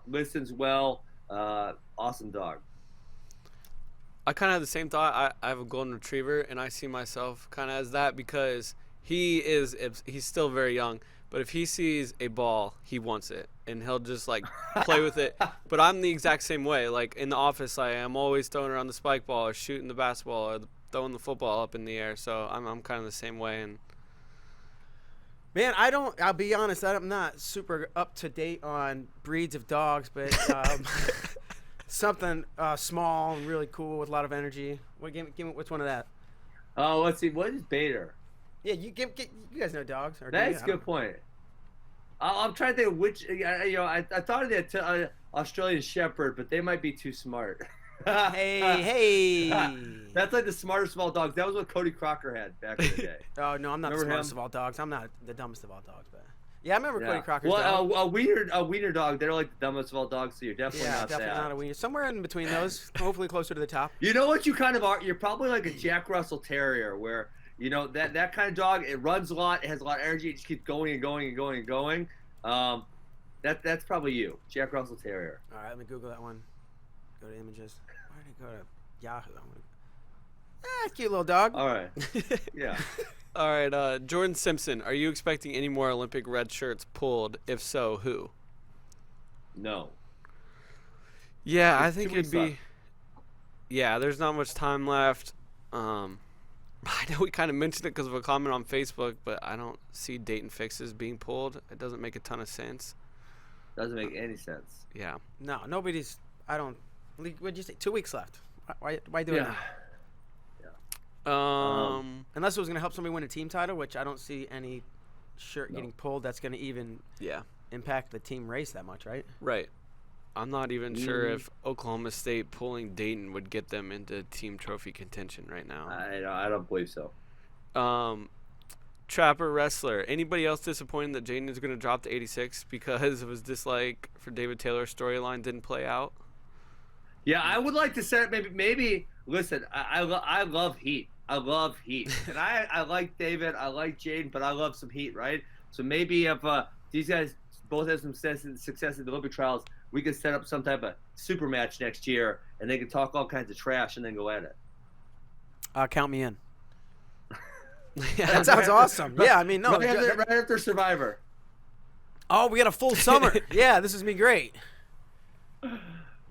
B: Listens well. Awesome dog.
C: I kind of have the same thought. I have a golden retriever, and I see myself kind of as that because he's still very young. But if he sees a ball, he wants it, and he'll just like play with it. But I'm the exact same way. Like in the office, I'm always throwing around the spike ball, or shooting the basketball, or throwing the football up in the air. So I'm kind of the same way. And
A: man, I'll be honest, I'm not super up to date on breeds of dogs, but something small and really cool with a lot of energy. Give me which one of that?
B: Oh, let's see. What is Bader?
A: Yeah, you guys know dogs.
B: That's a good point. I'm trying to think of which. I thought of the Australian Shepherd, but they might be too smart.
A: Hey.
B: That's like the smartest of all dogs. That was what Cody Crocker had back in the day.
A: Oh no, I'm not the smartest of all dogs. I'm not the dumbest of all dogs, but yeah, I remember Cody Crocker's
B: dog. A wiener dog. They're like the dumbest of all dogs, so you're definitely not
A: definitely
B: that.
A: not a wiener. Somewhere in between those, hopefully closer to the top.
B: You know what you kind of are? You're probably like a Jack Russell Terrier, where that kind of dog. It runs a lot. It has a lot of energy. It just keeps going and going and going and going. That's probably you, Jack Russell Terrier.
A: All right, let me Google that one. Go to images. Why did it go to Yahoo? Cute little dog.
B: All right. Yeah.
C: All right, Jordan Simpson, are you expecting any more Olympic red shirts pulled? If so, who?
B: No.
C: Yeah,
B: There's
C: I think
B: 2
C: it'd
B: weeks
C: be.
B: left.
C: Yeah, there's not much time left. I know we kind of mentioned it because of a comment on Facebook, but I don't see Dayton Fixes being pulled. It doesn't make a ton of sense.
B: Doesn't make any sense.
C: Yeah.
A: No, nobody's. I don't. What'd you say? 2 weeks left. Why do it?
B: Yeah.
A: Unless it was going to help somebody win a team title, which I don't see any shirt getting pulled that's going to even impact the team race that much, right?
C: Right. I'm not even sure if Oklahoma State pulling Dayton would get them into team trophy contention right now.
B: I don't believe so.
C: Trapper Wrestler. Anybody else disappointed that Jaden is going to drop to 86 because of his dislike for David Taylor's storyline didn't play out?
B: Yeah, I would like to set maybe. Listen, I love heat. I love heat, and I like David. I like Jaden, but I love some heat, right? So maybe if these guys both have some success in the Olympic trials, we could set up some type of super match next year, and they can talk all kinds of trash and then go at it.
A: Count me in. That sounds awesome. Yeah, I mean, no.
B: Right after Survivor.
A: Oh, we got a full summer. Yeah, this is me great. We'll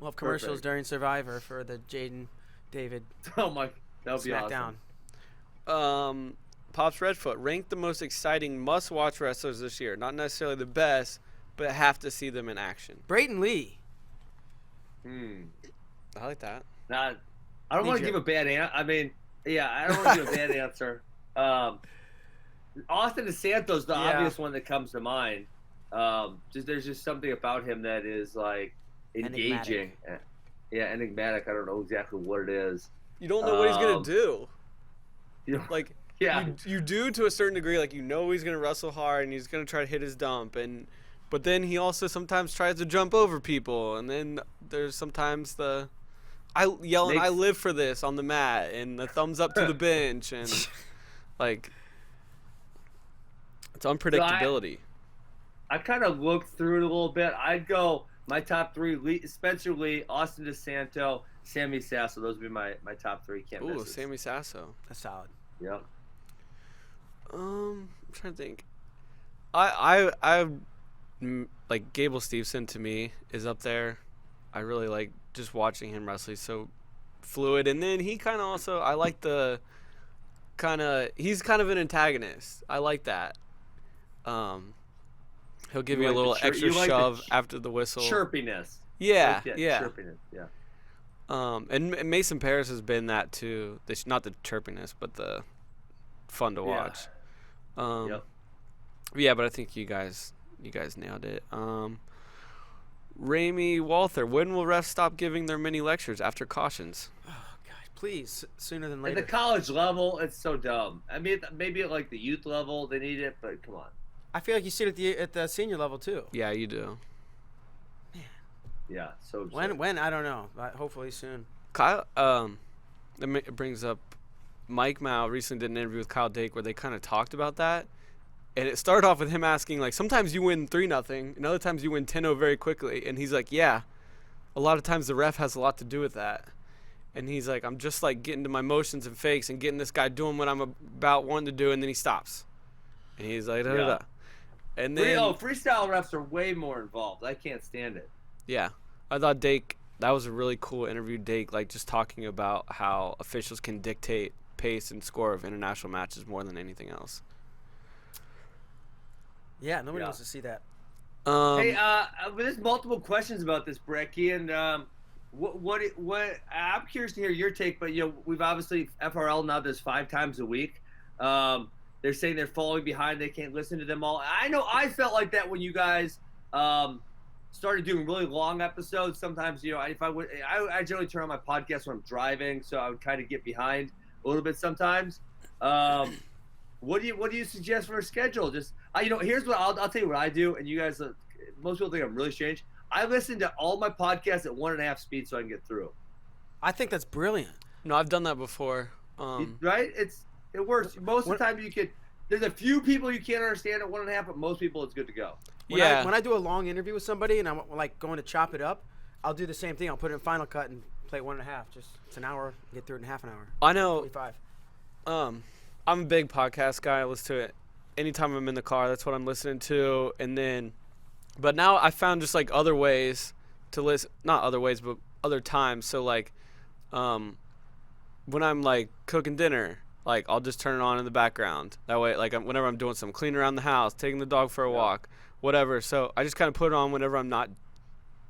A: have commercials
B: Perfect.
A: during Survivor for the Jaden, David.
B: Oh my, that would be
A: SmackDown.
B: awesome.
C: Pops Redfoot, rank the most exciting must-watch wrestlers this year. Not necessarily the best, but have to see them in action.
A: Brayton Lee.
C: I like that.
B: I don't want to give a bad answer. I mean, yeah, I don't want to give a bad answer. Austin DeSanto's the obvious one that comes to mind. There's just something about him that is like engaging. Enigmatic. I don't know exactly what it is.
C: You don't know what he's gonna do. Like,
B: yeah,
C: you do to a certain degree. Like, you know he's gonna wrestle hard and he's gonna try to hit his dump, but then he also sometimes tries to jump over people, and then there's sometimes I live for this on the mat, and the thumbs up to the bench, and like it's unpredictability.
B: So I kind of looked through it a little bit. I'd go my top 3: Spencer Lee, Austin DeSanto, Sammy Sasso. Those would be my top 3. Can't miss it.
C: Sammy Sasso.
A: That's solid.
B: Yeah.
C: I'm trying to think. I like Gable Steveson to me is up there. I really like just watching him wrestle. He's so fluid, and then he kind of also I like the he's kind of an antagonist. I like that. He'll give you a little extra shove after the whistle.
B: Chirpiness.
C: Yeah.
B: Chirpiness. Yeah.
C: And Mason Paris has been that too. Not the chirpiness, but the fun to watch.
B: Yep.
C: Yeah, but I think you guys nailed it. Ramey Walther, when will refs stop giving their mini lectures after cautions?
A: Oh, God, please, sooner than later.
B: At the college level, it's so dumb. I mean, maybe at like the youth level, they need it, but come on.
A: I feel like you see it at the senior level too.
C: Yeah, you do.
A: Man.
B: Yeah, so
A: when I don't know, but hopefully soon.
C: Kyle, it brings up Mike Mao recently did an interview with Kyle Dake where they kind of talked about that. And it started off with him asking, like, sometimes you win 3-0, and other times you win 10-0 very quickly. And he's like, yeah, a lot of times the ref has a lot to do with that. And he's like, I'm just, like, getting to my motions and fakes and getting this guy doing what I'm about wanting to do, and then he stops. And he's like, da-da-da. And then,
B: freestyle refs are way more involved. I can't stand it.
C: Yeah. I thought Dake, that was a really cool interview, Dake, like, just talking about how officials can dictate pace and score of international matches more than anything else.
A: Yeah, nobody wants to see that.
B: Hey, there's multiple questions about this, Brecky, and what I'm curious to hear your take. But we've obviously FRL now does 5 times a week. They're saying they're falling behind. They can't listen to them all. I know I felt like that when you guys started doing really long episodes. Sometimes I generally turn on my podcast when I'm driving, so I would kind of get behind a little bit sometimes. What do you suggest for a schedule? Just here's what I'll tell you what I do, and you guys, most people think I'm really strange. I listen to all my podcasts at 1.5 speed so I can get through.
A: I think that's brilliant.
C: No, I've done that before.
B: Right? It works. Most of the time you can. There's a few people you can't understand at 1.5, but most people it's good to go.
A: When I do a long interview with somebody and I'm like going to chop it up, I'll do the same thing. I'll put it in Final Cut and play 1.5. Just it's an hour. Get through it in half an hour.
C: I know.
A: 45.
C: I'm a big podcast guy. I listen to it anytime I'm in the car. That's what I'm listening to. But now I found just like other ways to listen. Not other ways, but other times. So like, when I'm like cooking dinner, like I'll just turn it on in the background. That way, like whenever I'm doing something, cleaning around the house, taking the dog for a walk, whatever. So I just kind of put it on whenever I'm not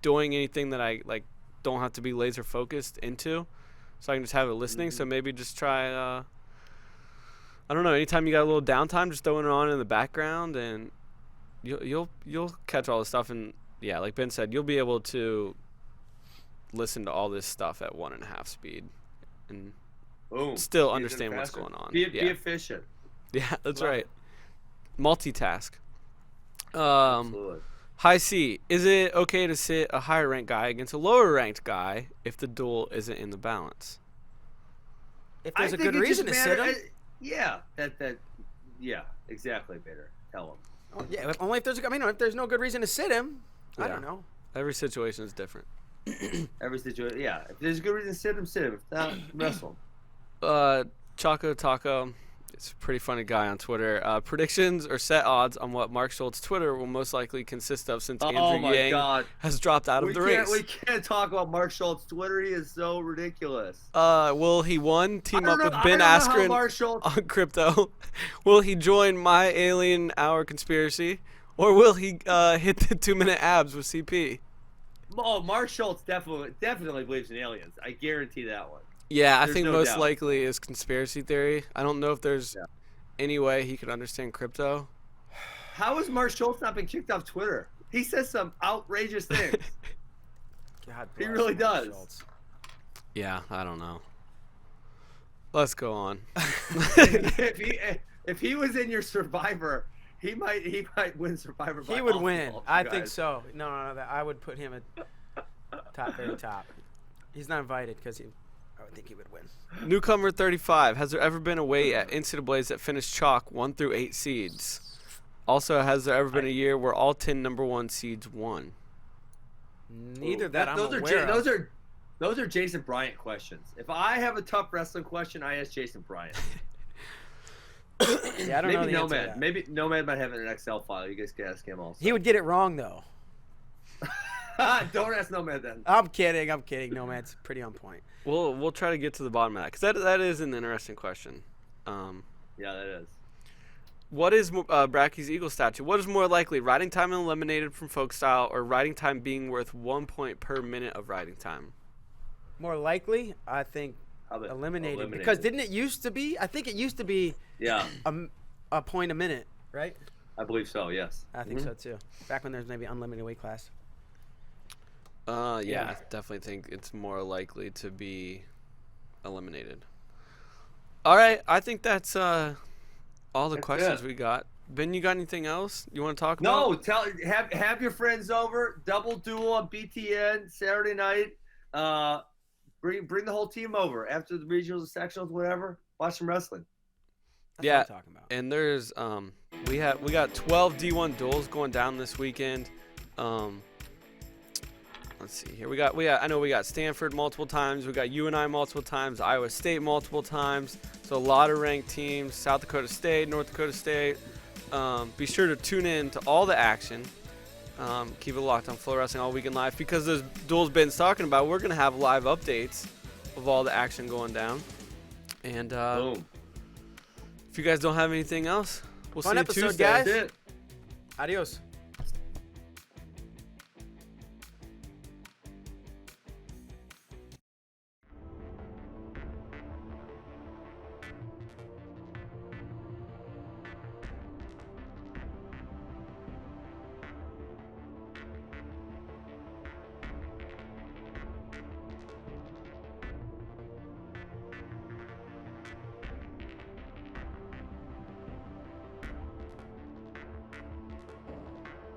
C: doing anything that I like don't have to be laser focused into. So I can just have it listening. So maybe just try. I don't know. Anytime you got a little downtime, just throwing it on in the background, and you'll catch all the stuff. And yeah, like Ben said, you'll be able to listen to all this stuff at 1.5 speed, and still understand what's going on.
B: Be efficient.
C: Yeah, that's right.
B: It.
C: Multitask.
B: Absolutely.
C: High C. Is it okay to sit a higher ranked guy against a lower ranked guy if the duel isn't in the balance?
A: If there's a good reason to sit him.
B: Yeah, yeah, exactly. Better tell him.
A: Oh, yeah, only if there's. If there's no good reason to sit him, I don't know.
C: Every situation is different.
B: Every situation, yeah. If there's a good reason to sit him, sit him. If not, wrestle
C: him. Choco Taco. It's a pretty funny guy on Twitter. Predictions or set odds on what Mark Schultz's Twitter will most likely consist of since Andrew Yang has dropped out of the race.
B: We can't talk about Mark Schultz's Twitter. He is so ridiculous.
C: Will he team up with Ben Askren on crypto? Will he join My Alien Hour Conspiracy? Or will he hit the 2-minute abs with CP?
B: Oh, Mark Schultz definitely believes in aliens. I guarantee that one.
C: Yeah, I think most likely is conspiracy theory. I don't know if there's any way he could understand crypto.
B: How has Mark Schultz not been kicked off Twitter? He says some outrageous things.
A: God,
B: he really does.
A: Schultz.
C: Yeah, I don't know. Let's go on.
B: if he was in your Survivor, he might win Survivor.
A: He would win. I think so. No, I would put him at very top. He's not invited because I would think he would win.
C: Newcomer 35. Has there ever been a weight at NCAAs that finished chalk 1 through 8 seeds? Also, has there ever been a year where all 10 number 1 seeds won?
A: Neither that I'm aware of.
B: Those are Jason Bryant questions. If I have a tough wrestling question, I ask Jason Bryant.
A: Yeah, I don't know the answer to that.
B: Maybe Nomad might have it in an Excel file. You guys can ask him also.
A: He would get it wrong though.
B: Don't ask Nomad then.
A: I'm kidding. Nomad's pretty on point.
C: We'll try to get to the bottom of that because that is an interesting question.
B: Yeah, that is.
C: What is Bracky's Eagle statue? What is more likely, riding time eliminated from folk style or riding time being worth 1 point per minute of riding time?
A: More likely, I think eliminated. Because didn't it used to be? I think it used to be a point a minute, right?
B: I believe so, yes.
A: I think so too. Back when there's maybe unlimited weight class.
C: Yeah, I definitely think it's more likely to be eliminated. All right, I think that's all the questions we got. Ben, you got anything else you want to talk about?
B: No, have your friends over. Double duel on BTN Saturday night. Bring the whole team over after the regionals, the sectionals, whatever. Watch some wrestling.
A: That's what I'm talking about.
C: And there's we got 12 D1 duels going down this weekend. Let's see here. We got I know we got Stanford multiple times. We got UNI multiple times. Iowa State multiple times. So a lot of ranked teams. South Dakota State, North Dakota State. Be sure to tune in to all the action. Keep it locked on FloWrestling all weekend live because those duels Ben's talking about. We're gonna have live updates of all the action going down. And
B: boom.
C: If you guys don't have anything else, we'll see you
A: episode,
C: Tuesday.
A: Guys. Adios.